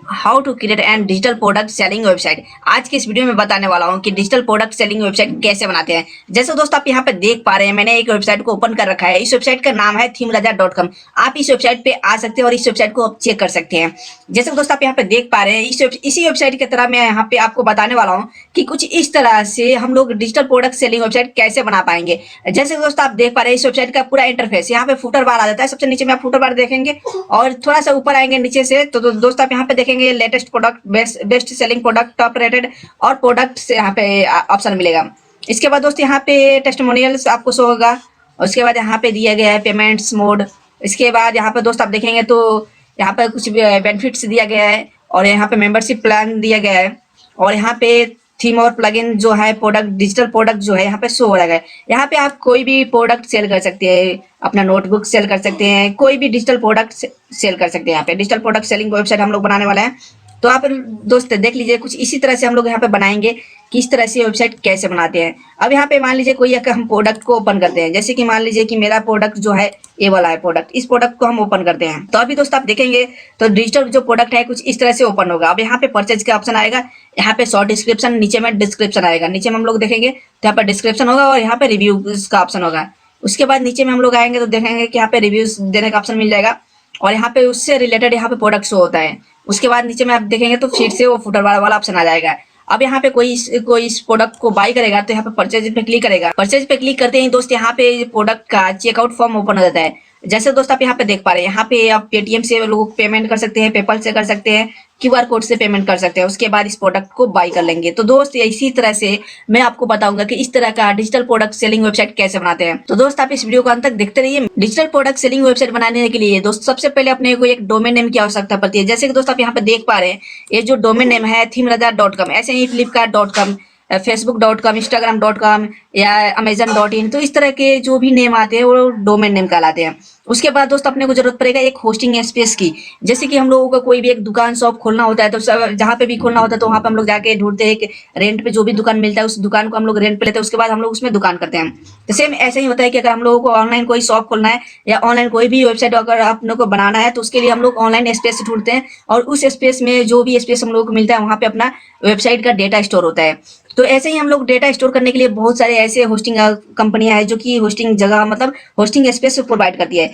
How to create and digital product selling website. आज की इस वीडियो में बताने वाला हूं कि डिजिटल प्रोडक्ट सेलिंग वेबसाइट कैसे बनाते हैं। जैसे दोस्त आप यहां पे देख पा रहे हैं, मैंने एक वेबसाइट को ओपन कर रखा है। इस वेबसाइट का नाम है themeraja.com। आप इस वेबसाइट पे आ सकते हैं और इस वेबसाइट को आप चेक कर सकते हैं। जैसे दोस्त आप यहाँ पे देख पा रहे हैं, इसी वेबसाइट की तरह मैं यहाँ पे आपको बताने वाला हूँ कि कुछ इस तरह से हम लोग डिजिटल प्रोडक्ट सेलिंग वेबसाइट कैसे बना पाएंगे। जैसे दोस्त आप देख पा रहे हैं, इस वेबसाइट का पूरा इंटरफेस यहाँ पे फुटर बार आ जाता है। सबसे नीचे में आप फुटर बार देखेंगे और थोड़ा सा ऊपर आएंगे नीचे से तो दोस्त आप यहाँ पे देखेंगे latest product, best selling product, top rated और प्रोडक्ट से यहाँ पे ऑप्शन मिलेगा। इसके बाद दोस्त यहाँ पे टेस्टिमोनियल्स आपको शो होगा। उसके बाद यहाँ पे दिया गया है पेमेंट्स मोड। इसके बाद यहाँ पे दोस्त आप देखेंगे तो यहाँ पे कुछ बेनिफिट्स दिया गया है और यहाँ पे मेंबरशिप प्लान दिया गया है और यहाँ पे थीम और प्लगइन जो है प्रोडक्ट, डिजिटल प्रोडक्ट जो है यहाँ पे शो हो रहा है। यहाँ पे आप कोई भी प्रोडक्ट सेल कर सकते हैं, अपना नोटबुक सेल कर सकते हैं, कोई भी डिजिटल प्रोडक्ट सेल कर सकते हैं। यहाँ पे डिजिटल प्रोडक्ट सेलिंग वेबसाइट हम लोग बनाने वाले हैं। तो आप दोस्त देख लीजिए, कुछ इसी तरह से हम लोग यहाँ पे बनाएंगे कि इस तरह से वेबसाइट कैसे बनाते हैं। अब यहाँ पे मान लीजिए कोई एक हम प्रोडक्ट को ओपन करते हैं, जैसे कि मान लीजिए कि मेरा प्रोडक्ट जो है ये वाला है प्रोडक्ट, इस प्रोडक्ट को हम ओपन करते हैं। तो अभी दोस्त आप देखेंगे तो डिजिटल जो प्रोडक्ट है कुछ इस तरह से ओपन होगा। अब यहाँ पे परचेज का ऑप्शन आएगा, यहाँ पे शॉर्ट डिस्क्रिप्शन, नीचे में डिस्क्रिप्शन आएगा। नीचे में हम लोग देखेंगे तो यहाँ पे डिस्क्रिप्शन होगा और यहाँ पे रिव्यूज का ऑप्शन होगा। उसके बाद नीचे में हम लोग आएंगे तो देखेंगे कि यहाँ पे रिव्यूज देने का ऑप्शन मिल जाएगा और यहाँ पे उससे रिलेटेड यहाँ पे प्रोडक्ट शो होता है। उसके बाद नीचे में आप देखेंगे तो फिर से वो फुटर वाला ऑप्शन आ जाएगा। अब यहाँ पे कोई इस प्रोडक्ट को बाय करेगा तो यहाँ पे परचेज पे क्लिक करेगा। परचेज पे क्लिक करते ही दोस्त यहाँ पे प्रोडक्ट का चेकआउट फॉर्म ओपन हो जाता है। जैसे दोस्त आप यहाँ पे देख पा रहे हैं, यहाँ पे आप पेटीएम से लोग पेमेंट कर सकते हैं, पेपल से कर सकते हैं, क्यूआर कोड से पेमेंट कर सकते हैं। उसके बाद इस प्रोडक्ट को बाय कर लेंगे। तो दोस्त इसी तरह से मैं आपको बताऊंगा कि इस तरह का डिजिटल प्रोडक्ट सेलिंग वेबसाइट कैसे बनाते हैं। तो दोस्त आप इस वीडियो को अंत तक देखते रहिए। डिजिटल प्रोडक्ट सेलिंग वेबसाइट बनाने के लिए दोस्त सबसे पहले अपने को एक डोमेन नेम की आवश्यकता पड़ती है। जैसे कि दोस्त आप यहाँ पे देख पा रहे हैं, ये जो डोमेन नेम है themeraja.com, ऐसे ही flipkart.com, facebook.com, instagram.com या amazon.in, तो इस तरह के जो भी नेम आते हैं वो डोमेन नेम कहलाते हैं। उसके बाद दोस्त अपने को जरूरत पड़ेगा एक होस्टिंग स्पेस की। जैसे कि हम लोगों को कोई भी एक दुकान शॉप खोलना होता है तो जहाँ पे भी खोलना होता है तो वहाँ पे हम लोग जाके ढूंढते हैं कि रेंट पे जो भी दुकान मिलता है उस दुकान को हम लोग रेंट पे लेते हैं। उसके बाद हम लोग उसमें दुकान करते हैं। तो सेम ऐसे ही होता है कि अगर हम लोगों को ऑनलाइन कोई शॉप खोलना है या ऑनलाइन कोई भी वेबसाइट अगर आप लोग को बनाना है तो उसके लिए हम लोग ऑनलाइन स्पेस ढूंढते हैं और उस स्पेस में जो भी स्पेस हम लोग को मिलता है वहाँ पे अपना वेबसाइट का डेटा स्टोर होता है। तो ऐसे ही हम लोग डेटा स्टोर करने के लिए बहुत सारे ऐसे होस्टिंग कंपनियां हैं जो कि होस्टिंग जगह मतलब होस्टिंग स्पेस प्रोवाइड करती है।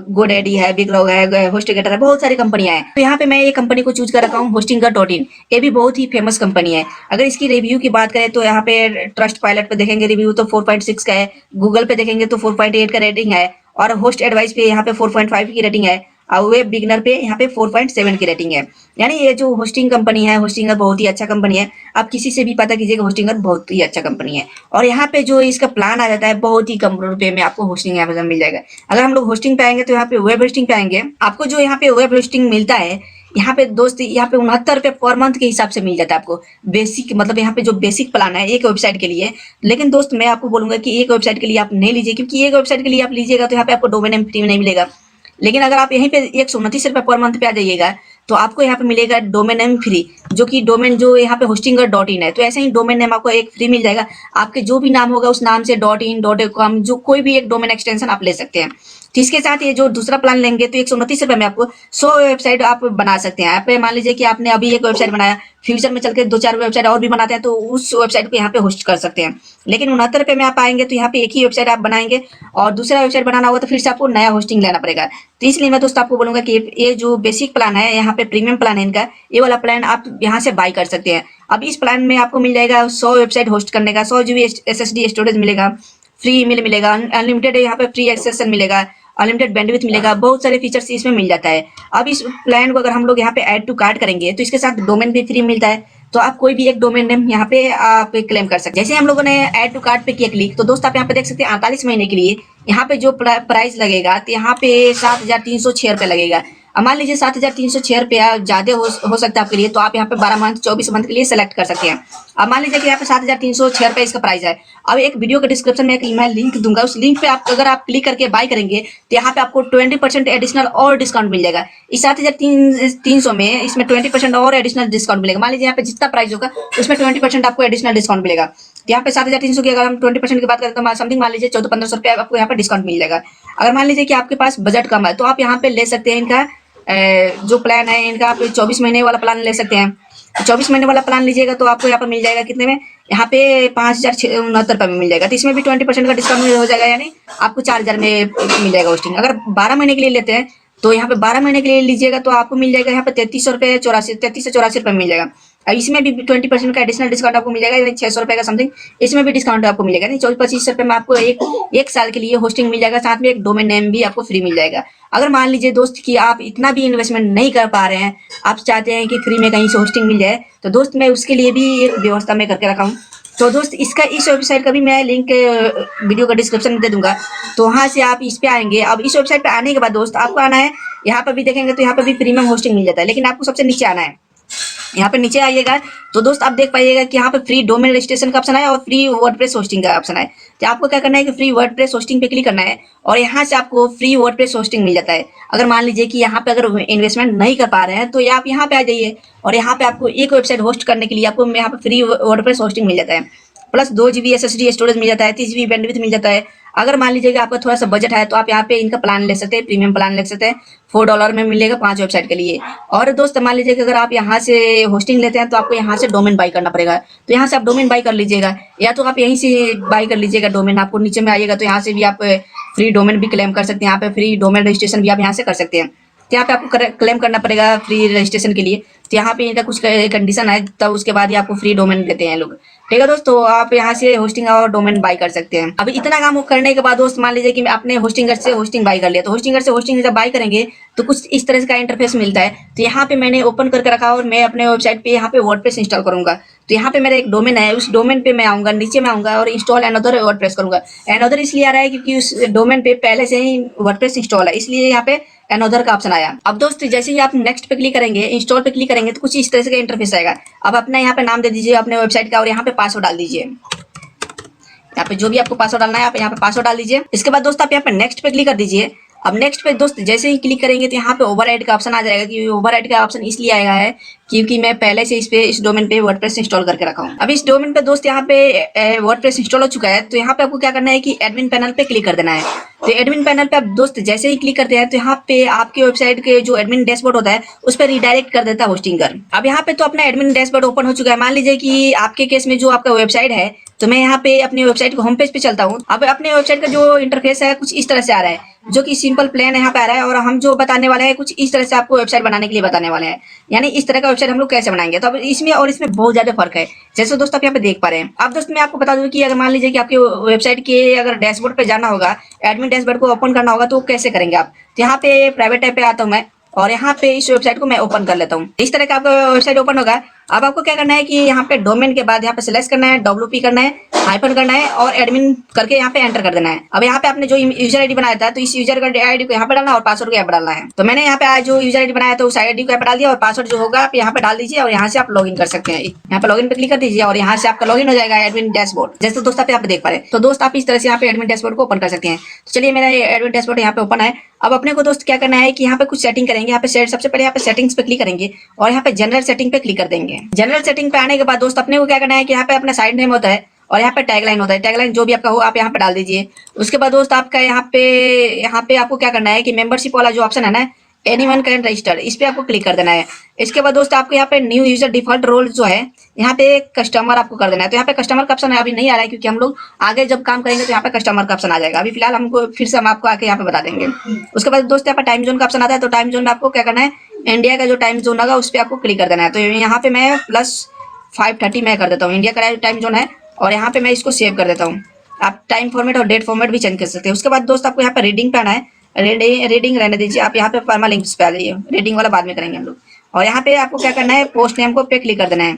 गोडैडी है, बिगलॉग है, होस्टगेटर है, बहुत सारी कंपनियां हैं। तो यहाँ पे मैं एक कंपनी को चूज कर रखा हूँ, होस्टिंगर.in। ये भी बहुत ही फेमस कंपनी है। अगर इसकी रिव्यू की बात करें तो यहाँ पे ट्रस्ट पायलट पे देखेंगे रिव्यू तो 4.6 का है, गूगल पे देखेंगे तो 4.8 का रेटिंग है और होस्ट एडवाइस पे यहाँ पे 4.5 की रेटिंग है और वेब बिगनर पे यहाँ पे 4.7 की रेटिंग है। यानी ये जो होस्टिंग कंपनी है, होस्टिंगर बहुत ही अच्छा कंपनी है। आप किसी से भी पता कीजिएगा, होस्टिंगर बहुत ही अच्छा कंपनी है। और यहाँ पे जो इसका प्लान आ जाता है बहुत ही कम रुपए में आपको होस्टिंग यहाँ पे मिल जाएगा। अगर हम लोग होस्टिंग पे आएंगे तो यहाँ पे वेब होस्टिंग पे आएंगे, आपको जो यहाँ पे वेब होस्टिंग मिलता है यहाँ पे दोस्त, यहाँ पे 69 रुपए पर मंथ के हिसाब से मिल जाता है आपको। बेसिक मतलब यहाँ पे जो बेसिक प्लान है एक वेबसाइट के लिए। लेकिन दोस्त मैं आपको बोलूंगा कि एक वेबसाइट के लिए आप नहीं लीजिए, क्योंकि एक वेबसाइट के लिए आप लीजिएगा तो यहाँ पे आपको डोमेन नेम फ्री में नहीं मिलेगा। लेकिन अगर आप यहीं पे 129 रुपए पर मंथ पे आ जाइएगा तो आपको यहाँ पे मिलेगा डोमेन नेम फ्री, जो कि डोमेन जो यहाँ पे होस्टिंगर.in है। तो ऐसे ही डोमेन नेम आपको एक फ्री मिल जाएगा। आपके जो भी नाम होगा उस नाम से .in, .com जो कोई भी एक डोमेन एक्सटेंशन आप ले सकते हैं। तो इसके साथ ये जो दूसरा प्लान लेंगे तो 129 रुपए में आपको 100 वेबसाइट आप बना सकते हैं। आप मान लीजिए कि आपने अभी एक वेबसाइट बनाया, फ्यूचर में चल के 2-4 वेबसाइट और भी बनाते हैं तो उस वेबसाइट को यहाँ पे होस्ट कर सकते हैं। लेकिन 69 रुपए में आप आएंगे तो यहाँ पे एक ही वेबसाइट आप बनाएंगे और दूसरा वेबसाइट बनाना होगा तो फिर से आपको नया होस्टिंग लेना पड़ेगा। तो इसलिए मैं दोस्त आपको बोलूंगा कि ये जो बेसिक प्लान है, यहाँ पे प्रीमियम प्लान है इनका, ये वाला प्लान आप यहाँ से बाय कर सकते हैं। अब इस प्लान में आपको मिल जाएगा 100 वेबसाइट होस्ट करने का, 100 GB SSD स्टोरेज मिलेगा, फ्री ईमेल मिलेगा, अनलिमिटेड यहाँ पे फ्री एक्सेस मिलेगा, अनलिमिटेड बैंडविड्थ मिलेगा, बहुत सारे फीचर्स इसमें मिल जाता है। अब इस प्लान को अगर हम लोग यहाँ पे ऐड टू कार्ट करेंगे तो इसके साथ डोमेन भी फ्री मिलता है। तो आप कोई भी एक डोमेन नेम यहाँ पे आप क्लेम कर सकते हैं। जैसे हम लोगों ने ऐड टू कार्ट पे किया क्लिक तो दोस्त आप यहाँ पे देख सकते हैं 48 महीने के लिए यहाँ पे जो प्राइस लगेगा तो यहाँ पे 7,306 रुपये लगेगा। अब मान लीजिए 7,306 रुपया ज्यादा हो सकता है आपके लिए, तो आप यहाँ पे 12 मंथ 24 मंथ के लिए सेलेक्ट कर सकते हैं। अब मान लीजिए कि यहाँ पे 7,306 रुपये इसका प्राइस है। अब एक वीडियो के डिस्क्रिप्शन में एक मैं लिंक दूंगा, उस लिंक पे आप अगर आप क्लिक करके बाय करेंगे तो यहाँ पे आपको 20% एडिशनल और डिस्काउंट मिल जाएगा। इस 7,300 में इसमें 20% और एडिशनल डिस्काउंट मिलेगा। मान लीजिए यहाँ पे जितना प्राइस होगा उसमें 20% आपको एडिशनल डिस्काउंट मिलेगा। तो यहाँ पे 7,300 की अगर हम 20% की बात करें तो समथिंग मान लीजिए 1400-1500 रुपये आपको यहाँ पे डिस्काउंट मिल जाएगा। अगर मान लीजिए कि आपके पास बजट कम है तो आप यहाँ पे ले सकते हैं इनका जो प्लान है इनका आप 24 महीने वाला प्लान ले सकते हैं। 24 महीने वाला प्लान लीजिएगा तो आपको यहाँ पर मिल जाएगा कितने में, यहाँ पे 5,069 में मिल जाएगा। तो इसमें भी 20% का डिस्काउंट हो जाएगा, यानी आपको 4,000 में मिल जाएगा होस्टिंग। अगर 12 महीने के लिए लेते हैं तो यहाँ पे 12 महीने के लिए लीजिएगा तो आपको मिल जाएगा यहाँ पे 33 से 84 मिल जाएगा। अब इसमें भी 20% का एडिशनल डिस्काउंट आपको मिल जाएगा, यानी 600 रुपये का समथिंग इसमें भी डिस्काउंट आपको मिलेगा। यानी 24-25 रुपये में आपको एक साल के लिए होस्टिंग मिल जाएगा, साथ में एक डोमेन नेम भी आपको फ्री मिल जाएगा। अगर मान लीजिए दोस्त कि आप इतना भी इन्वेस्टमेंट नहीं कर पा रहे हैं, आप चाहते हैं कि फ्री में कहीं से होस्टिंग मिल जाए, तो दोस्त मैं उसके लिए भी एक व्यवस्था मैं करके रखा हूँ। तो दोस्त इसका इस वेबसाइट का भी मैं लिंक वीडियो का डिस्क्रिप्शन में दे दूंगा, तो वहाँ से आप इस पे आएंगे। अब इस वेबसाइट पे आने के बाद दोस्त आपको आना है, यहाँ पर भी देखेंगे तो यहाँ पर भी प्रीमियम होस्टिंग मिल जाता है, लेकिन आपको सबसे नीचे आना है। यहाँ पे नीचे आइएगा तो दोस्त आप देख पाइएगा कि यहाँ पे फ्री डोमेन रजिस्ट्रेशन का ऑप्शन है और फ्री वर्डप्रेस होस्टिंग का ऑप्शन है। तो आपको क्या करना है कि फ्री वर्डप्रेस होस्टिंग पे क्लिक करना है और यहाँ से आपको फ्री वर्डप्रेस होस्टिंग मिल जाता है। अगर मान लीजिए कि यहाँ पे अगर इन्वेस्टमेंट नहीं कर पा रहे हैं तो आप यहाँ पे आ जाइए और यहाँ पे आपको एक वेबसाइट होस्ट करने के लिए आपको यहाँ पे फ्री वर्डप्रेस होस्टिंग मिल जाता है, प्लस 2 GB SSD स्टोरेज मिल जाता है, 30 GB बैंडविड्थ मिल जाता है। अगर मान लीजिएगा आपका थोड़ा सा बजट है तो आप यहाँ पे इनका प्लान ले सकते हैं, प्रीमियम प्लान ले सकते हैं। $4 में मिलेगा 5 वेबसाइट के लिए। और दोस्त मान लीजिए कि अगर आप यहाँ से होस्टिंग लेते हैं तो आपको यहाँ से डोमेन बाई करना पड़ेगा, तो यहाँ से आप डोमेन बाई कर लीजिएगा, या तो आप यहीं से बाई कर लीजिएगा डोमेन। आपको नीचे में आइएगा तो यहाँ से भी आप फ्री डोमेन भी क्लेम कर सकते हैं, यहाँ पे फ्री डोमेन रजिस्ट्रेशन भी आप यहाँ से कर सकते हैं। तो यहाँ पे आपको क्लेम करना पड़ेगा फ्री रजिस्ट्रेशन के लिए। तो यहाँ पे इनका कुछ कंडीशन है, तब उसके बाद ही आपको फ्री डोमेन देते हैं लोग। ठीक है दोस्त, तो आप यहाँ से होस्टिंग और डोमेन बाई कर सकते हैं। अब इतना काम करने के बाद दोस्त मान लीजिए कि मैं अपने होस्टिंगर से होस्टिंग बाई कर लिया, तो होस्टिंगर से होस्टिंग जब बाई करेंगे तो कुछ इस तरह का इंटरफेस मिलता है। तो यहाँ पे मैंने ओपन करके रखा और मैं अपने वेबसाइट पे यहाँ पे वर्डप्रेस इंस्टॉल करूंगा। तो यहाँ पे मेरा एक डोमेन है, उस डोमेन पे मैं आऊंगा, नीचे में आऊंगा और इंस्टॉल एनोदर वर्डप्रेस करूंगा। एनोदर इसलिए आ रहा है क्योंकि उस डोमेन पे पहले से ही वर्डप्रेस इंस्टॉल है, इसलिए यहाँ पे एनोदर का ऑप्शन आया। अब दोस्त जैसे ही आप नेक्स्ट पे क्लिक करेंगे, इंस्टॉल पे क्लिक करेंगे तो कुछ इस तरह से इंटरफेस आएगा। अब अपना यहाँ पे नाम दे दीजिए अपने वेबसाइट का और यहाँ पे पासवर्ड डाल दीजिए। यहाँ पे जो भी आपको पासवर्ड डालना है आप यहाँ पे पासवर्ड डाल दीजिए। इसके बाद दोस्त आप यहाँ पे नेक्स्ट पे क्लिक कर दीजिए। अब नेक्स्ट पे दोस्त जैसे ही क्लिक करेंगे तो यहाँ पे ओवरराइड का ऑप्शन आ जाएगा, कि ओवरराइड का ऑप्शन इसलिए आएगा है क्योंकि मैं पहले से इस डोमेन पे वर्डप्रेस इंस्टॉल करके रखा हूँ। अब इस डोमेन पे दोस्त यहाँ पे वर्डप्रेस इंस्टॉल हो चुका है, तो यहाँ पे आपको क्या करना है कि एडमिन पैनल पे क्लिक कर देना है। तो एडमिन पैनल पे आप दोस्त जैसे ही क्लिक करते हैं तो यहाँ पे आपके वेबसाइट के जो एडमिन डैशबोर्ड होता है उस पर रिडायरेक्ट कर देता है होस्टिंगर। अब यहाँ पे तो अपना एडमिन डैशबोर्ड ओपन हो चुका है। मान लीजिए कि आपके केस में जो आपका वेबसाइट है, तो मैं यहाँ पे अपनी वेबसाइट को होम पेज पे चलता हूँ। अब अपने वेबसाइट का जो इंटरफेस है कुछ इस तरह से आ रहा है, जो कि सिंपल प्लेन यहाँ पे आ रहा है, और हम जो बताने वाले हैं कुछ इस तरह से आपको वेबसाइट बनाने के लिए बताने वाले हैं। यानी इस तरह का वेबसाइट हम लोग कैसे बनाएंगे, तो अब इसमें और इसमें बहुत ज्यादा फर्क है, जैसे दोस्त आप यहाँ पे देख पा रहे हैं। अब दोस्त मैं आपको बता दूं कि अगर मान लीजिए कि आपके वेबसाइट के अगर डैशबोर्ड पे जाना होगा, एडमिन डैशबोर्ड को ओपन करना होगा, तो कैसे करेंगे आप। तो यहाँ पे प्राइवेट टैब पे आता हूँ मैं और यहाँ पे इस वेबसाइट को मैं ओपन कर लेता हूँ। इस तरह का आपका वेबसाइट ओपन होगा। अब आपको क्या करना है कि यहाँ पे डोमेन के बाद यहाँ पे सिलेक्ट करना है, WP करना है, हाइफन करना है और एडमिन करके यहाँ पे एंटर कर देना है। अब यहाँ पे आपने जो यूजर आईडी बनाया था तो इस यूजर का आईडी को यहाँ पे डालना और पासवर्ड को यहाँ पे डालना है। तो मैंने यहाँ पे जो यूजर आईडी बनाया था उस आईडी को यहाँ पे डाल दिया और पासवर्ड जो होगा आप यहाँ पे डाल दीजिए और यहाँ से आप लॉगिन कर सकते हैं। यहाँ पे लॉगिन पे क्लिक कर दीजिए और यहाँ से आपका लॉगिन हो जाएगा एडमिन डैशबोर्ड। जैसे दोस्त आप यहाँ पे देख पा रहे हैं, तो दोस्त आप इस तरह से यहाँ पे एडमिन डैशबोर्ड को ओपन कर सकते हैं। तो चलिए मेरा एडमिन डैशबोर्ड यहाँ पे ओपन है। अब अपने को दोस्त क्या करना है कि यहाँ पे कुछ सेटिंग करेंगे। यहाँ पे सबसे पहले यहाँ पे सेटिंग्स पे क्लिक करेंगे और यहाँ पे जनरल सेटिंग पे क्लिक कर देंगे। जनरल सेटिंग पे आने के बाद दोस्त अपने को क्या करना है कि यहाँ पे अपना साइड नेम होता है और यहाँ पे टैगलाइन होता है। टैगलाइन जो भी आपका हो आप यहाँ पे डाल दीजिए। उसके बाद दोस्त आपका यहाँ पे आपको क्या करना है कि मेंबरशिप वाला जो ऑप्शन है ना, एनीवन कैन रजिस्टर, इस पे आपको क्लिक कर देना है। इसके बाद दोस्त आपको यहाँ पे न्यू यूजर डिफॉल्ट रोल जो है यहाँ पे कस्टमर आपको कर देना है। तो यहाँ पे कस्टमर का ऑप्शन है अभी नहीं आ रहा है क्योंकि हम लोग आगे जब काम करेंगे तो यहाँ पे कस्टमर का ऑप्शन आ जाएगा। अभी फिलहाल हमको फिर से हम आपको आके यहाँ पे बता देंगे। उसके बाद दोस्त यहाँ पे टाइम जोन का ऑप्शन आता है। तो टाइम जोन में आपको क्या करना है, इंडिया का जो टाइम जोन होगा उस पर आपको क्लिक कर देना है। तो यहाँ पे मैं +5:30 मैं कर देता हूँ, इंडिया का टाइम जोन है, और यहाँ पे मैं इसको सेव कर देता हूँ। आप टाइम फॉर्मेट और डेट फॉर्मेट भी चेंज कर सकते हैं। उसके बाद दोस्त आपको यहाँ पे रीडिंग पे आना है, रीडिंग रहने दीजिए। आप यहाँ पे फर्मा लिंक्स पे आ जाइए, रीडिंग वाला बाद में करेंगे हम लोग। और यहाँ पे आपको क्या करना है, पोस्ट नेम को पे क्लिक कर देना है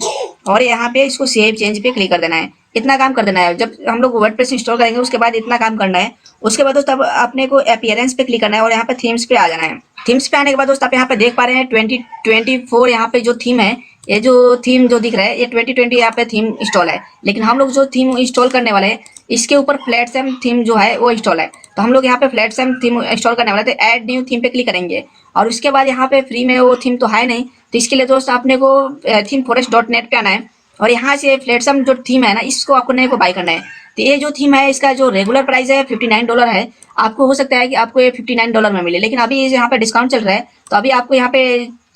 और यहाँ पे इसको सेव चेंज पे क्लिक कर देना है। इतना काम कर देना है। जब हम लोग वर्डप्रेस इंस्टॉल करेंगे उसके बाद इतना काम करना है। उसके बाद दोस्त अब अपने को अपीयरेंस पे क्लिक करना है और यहाँ पे थीम्स पे आ जाना है। थीम्स पे आने के बाद दोस्त आप यहाँ पे देख पा रहे हैं 2024 यहाँ पे जो थीम है, ये जो थीम जो दिख रहा है ये 2020 यहाँ पे थीम इंस्टॉल है। लेकिन हम लोग जो थीम इंस्टॉल करने वाले हैं इसके ऊपर फ्लैट सेम थीम जो है वो इंस्टॉल है। तो हम लोग यहाँ पे फ्लैट सेम थीम इंस्टॉल करने वाले थे। ऐड न्यू थीम पे क्लिक करेंगे और उसके बाद यहाँ पे फ्री में वो थीम तो है नहीं, तो इसके लिए दोस्त आपने को थीम forest.net पे आना है और यहाँ से फ्लैटसम जो थीम है ना इसको आपको नए को बाई करना है। तो ये जो थीम है इसका जो रेगुलर प्राइस है $59 है। आपको हो सकता है कि आपको ये $59 में मिले, लेकिन अभी यहाँ पे डिस्काउंट चल रहा है तो अभी आपको यहाँ पे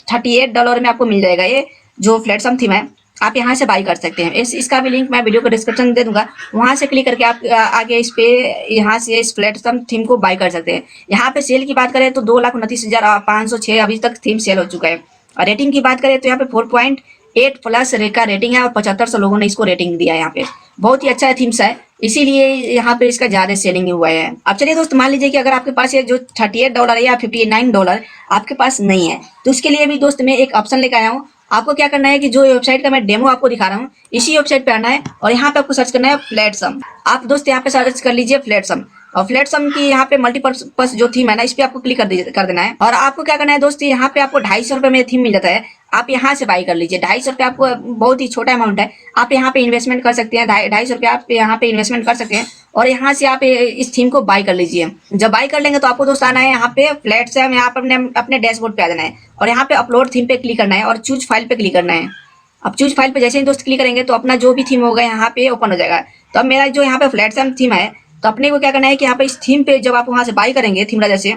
$38 में आपको मिल जाएगा ये जो फ्लैटसम थीम है। आप यहाँ से बाई कर सकते हैं। इसका भी लिंक मैं वीडियो को डिस्क्रिप्शन में दे दूंगा, वहाँ से क्लिक करके आप आगे इस पे यहाँ से इस प्लेटफॉर्म थीम को बाई कर सकते हैं। यहाँ पे सेल की बात करें तो 2,29,506 अभी तक थीम सेल हो चुका है। और रेटिंग की बात करें तो यहाँ पे 4.8 प्लस का रेटिंग है और 7500 लोगों ने इसको रेटिंग दिया है। यहाँ पे बहुत ही अच्छा थीम्स है, इसीलिए यहाँ पे इसका ज्यादा सेलिंग हुआ है। अब चलिए दोस्त, मान लीजिए कि अगर आपके पास ये जो $38 या $59 आपके पास नहीं है, तो उसके लिए भी दोस्त मैं एक ऑप्शन लेकर आया हूँ। आपको क्या करना है कि जो वेबसाइट का मैं डेमो आपको दिखा रहा हूँ इसी वेबसाइट पे आना है और यहाँ पे आपको सर्च करना है फ्लैटसम। आप दोस्त यहाँ पे सर्च कर लीजिए फ्लैटसम, और फ्लैटसम की यहाँ पे मल्टीपर्पस जो थीम है ना, इस पे आपको क्लिक कर देना है। और आपको क्या करना है दोस्त, यहाँ पे आपको ₹250 में थीम मिल जाता है। आप यहाँ से बाई कर लीजिए। ₹250 आपको बहुत ही छोटा अमाउंट है, आप यहाँ पे इन्वेस्टमेंट कर सकते हैं। ₹250 आप यहाँ पे इन्वेस्टमेंट कर सकते हैं और यहाँ से आप इस थीम को बाई कर लीजिए। जब बाई कर लेंगे तो आपको दोस्त आना है यहाँ पे फ्लैटसम, यहाँ पर अपने डैशबोर्ड पे आ जाना है और यहाँ पे अपलोड थीम पे क्लिक करना है और चूज फाइल पे क्लिक करना है। अब चूज फाइल पे जैसे ही दोस्त क्लिक करेंगे तो अपना जो भी थीम होगा यहाँ पे ओपन हो जाएगा। तो अब मेरा जो यहाँ पे फ्लैटसम थीम है, तो अपने को क्या करना है कि यहाँ पे इस थीम पे जब आप वहाँ से बाई करेंगे थीम राजा से,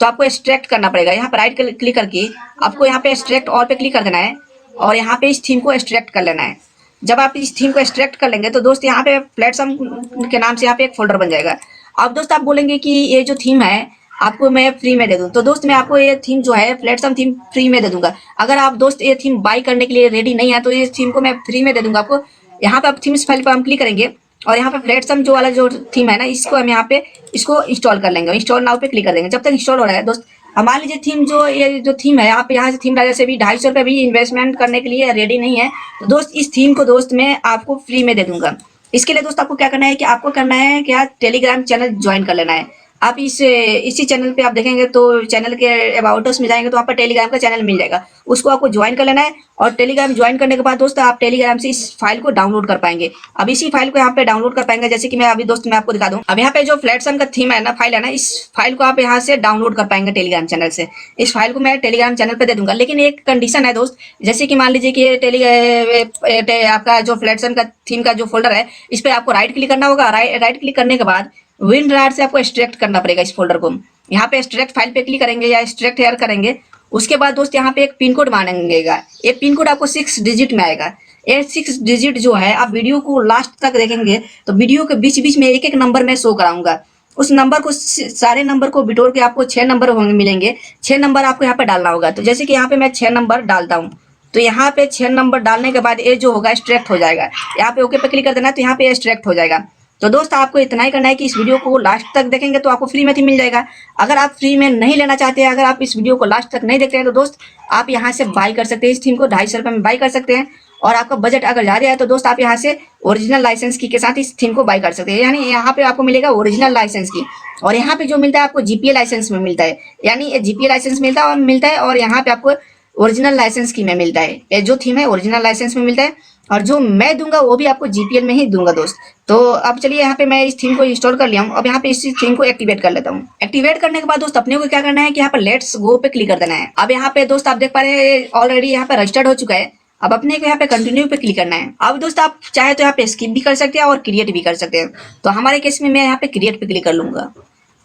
तो आपको एक्सट्रैक्ट करना पड़ेगा। यहाँ पर राइट क्लिक करके आपको यहाँ पे एक्सट्रैक्ट ऑल पे क्लिक कर देना है और यहाँ पे इस थीम को एक्सट्रैक्ट कर लेना है। जब आप इस थीम को एक्सट्रैक्ट कर लेंगे तो दोस्त यहाँ पे फ्लैटसम के नाम से यहाँ पे एक फोल्डर बन जाएगा। अब दोस्त आप बोलेंगे कि ये जो थीम है आपको मैं फ्री में दे दूं, तो दोस्त मैं आपको ये थीम जो है फ्लैटसम थीम फ्री में दे दूंगा। अगर आप दोस्त ये थीम बाई करने के लिए रेडी नहीं है तो ये थीम को मैं फ्री में दे दूंगा आपको। यहाँ पे आप थीम्स फाइल पर हम क्लिक करेंगे और यहाँ पे फ्लैटसम जो वाला जो थीम है ना, इसको हम यहाँ पे इसको इंस्टॉल कर लेंगे। इंस्टॉल नाउ पे क्लिक कर देंगे। जब तक इंस्टॉल हो रहा है दोस्त, अब मान लीजिए थीम जो ये जो थीम है, आप यहाँ से थीम राजा से भी ₹250 भी इन्वेस्टमेंट करने के लिए रेडी नहीं है, तो दोस्त इस थीम को दोस्त मैं आपको फ्री में दे दूंगा। इसके लिए दोस्त आपको क्या करना है कि आपको करना है क्या, टेलीग्राम चैनल ज्वाइन कर लेना है। आप इसी चैनल पे आप देखेंगे तो चैनल के अबाउट अस में जाएंगे तो वहाँ पर टेलीग्राम का चैनल मिल जाएगा, उसको आपको ज्वाइन कर लेना है। और टेलीग्राम ज्वाइन करने के बाद दोस्त आप टेलीग्राम से इस फाइल को डाउनलोड कर पाएंगे। अब इसी फाइल को यहाँ पे डाउनलोड कर पाएंगे, जैसे कि मैं अभी दोस्त मैं आपको दिखा दूँ। अब यहाँ पे जो फ्लैटसम का थीम है ना, फाइल है ना, इस फाइल को आप यहाँ से डाउनलोड कर पाएंगे टेलीग्राम चैनल से। इस फाइल को मैं टेलीग्राम चैनल पे दे दूंगा, लेकिन एक कंडीशन है दोस्त, जैसे कि मान लीजिए कि आपका जो फ्लैटसम का थीम का जो फोल्डर है, इस पर आपको राइट क्लिक करना होगा। राइट क्लिक करने के बाद WinRAR से आपको एक्सट्रैक्ट करना पड़ेगा इस फोल्डर को। यहाँ पे एक्सट्रैक्ट फाइल पे क्लिक करेंगे या एक्सट्रैक्ट हेयर करेंगे। उसके बाद दोस्त यहाँ पे एक पिन कोड मांगेगा। ये पिन कोड आपको 6 डिजिट में आएगा। ये 6 डिजिट जो है, आप वीडियो को लास्ट तक देखेंगे तो वीडियो के बीच बीच में एक एक नंबर में शो कराऊंगा। उस नंबर को, सारे नंबर को बिटोर के आपको 6 नंबर होंगे मिलेंगे। 6 नंबर आपको यहाँ पे डालना होगा। तो जैसे कि यहाँ पे मैं 6 नंबर डालता हूँ, तो यहाँ पे 6 नंबर डालने के बाद ये जो होगा एक्सट्रैक्ट हो जाएगा। यहाँ पे ओके पे क्लिक कर देना, तो यहाँ पे एक्सट्रैक्ट हो जाएगा। तो दोस्त आपको इतना ही करना है कि इस वीडियो को लास्ट तक देखेंगे तो आपको फ्री में मिल जाएगा। अगर आप फ्री में नहीं लेना चाहते हैं, अगर आप इस वीडियो को लास्ट तक नहीं देखते हैं, तो दोस्त आप यहाँ से बाई कर सकते हैं। इस थीम को ₹250 में बाई कर सकते हैं। और आपका बजट अगर जा रहा है तो दोस्त आप यहाँ से ओरिजिनल लाइसेंस की के साथ इस थीम को बाई कर सकते हैं। यानी यहाँ पे आपको मिलेगा ओरिजिनल लाइसेंस की, और यहाँ पे जो मिलता है आपको जीपीए लाइसेंस में मिलता है। यानी ये जीपीए लाइसेंस मिलता है और यहाँ पे आपको ओरिजिनल लाइसेंस की में मिलता है। ये जो थीम है ओरिजिनल लाइसेंस में मिलता है, और जो मैं दूंगा वो भी आपको जीपीएल में ही दूंगा दोस्त। तो अब चलिए यहाँ पे मैं इस थीम को इंस्टॉल कर लिया हूँ। अब यहाँ पे इस थीम को एक्टिवेट कर लेता हूँ। एक्टिवेट करने के बाद दोस्त अपने को क्या करना है कि यहाँ पर लेट्स गो पे क्लिक कर देना है। अब यहाँ पे दोस्त आप देख पा रहे हैं ऑलरेडी यहाँ पे रजिस्टर्ड हो चुका है। अब अपने को यहाँ पे कंटिन्यू पे क्लिक करना है। अब दोस्त आप चाहे तो यहाँ पे स्किप भी कर सकते हैं और क्रिएट भी कर सकते हैं। तो हमारे केस में मैं यहाँ पे क्रिएट पे क्लिक कर लूंगा।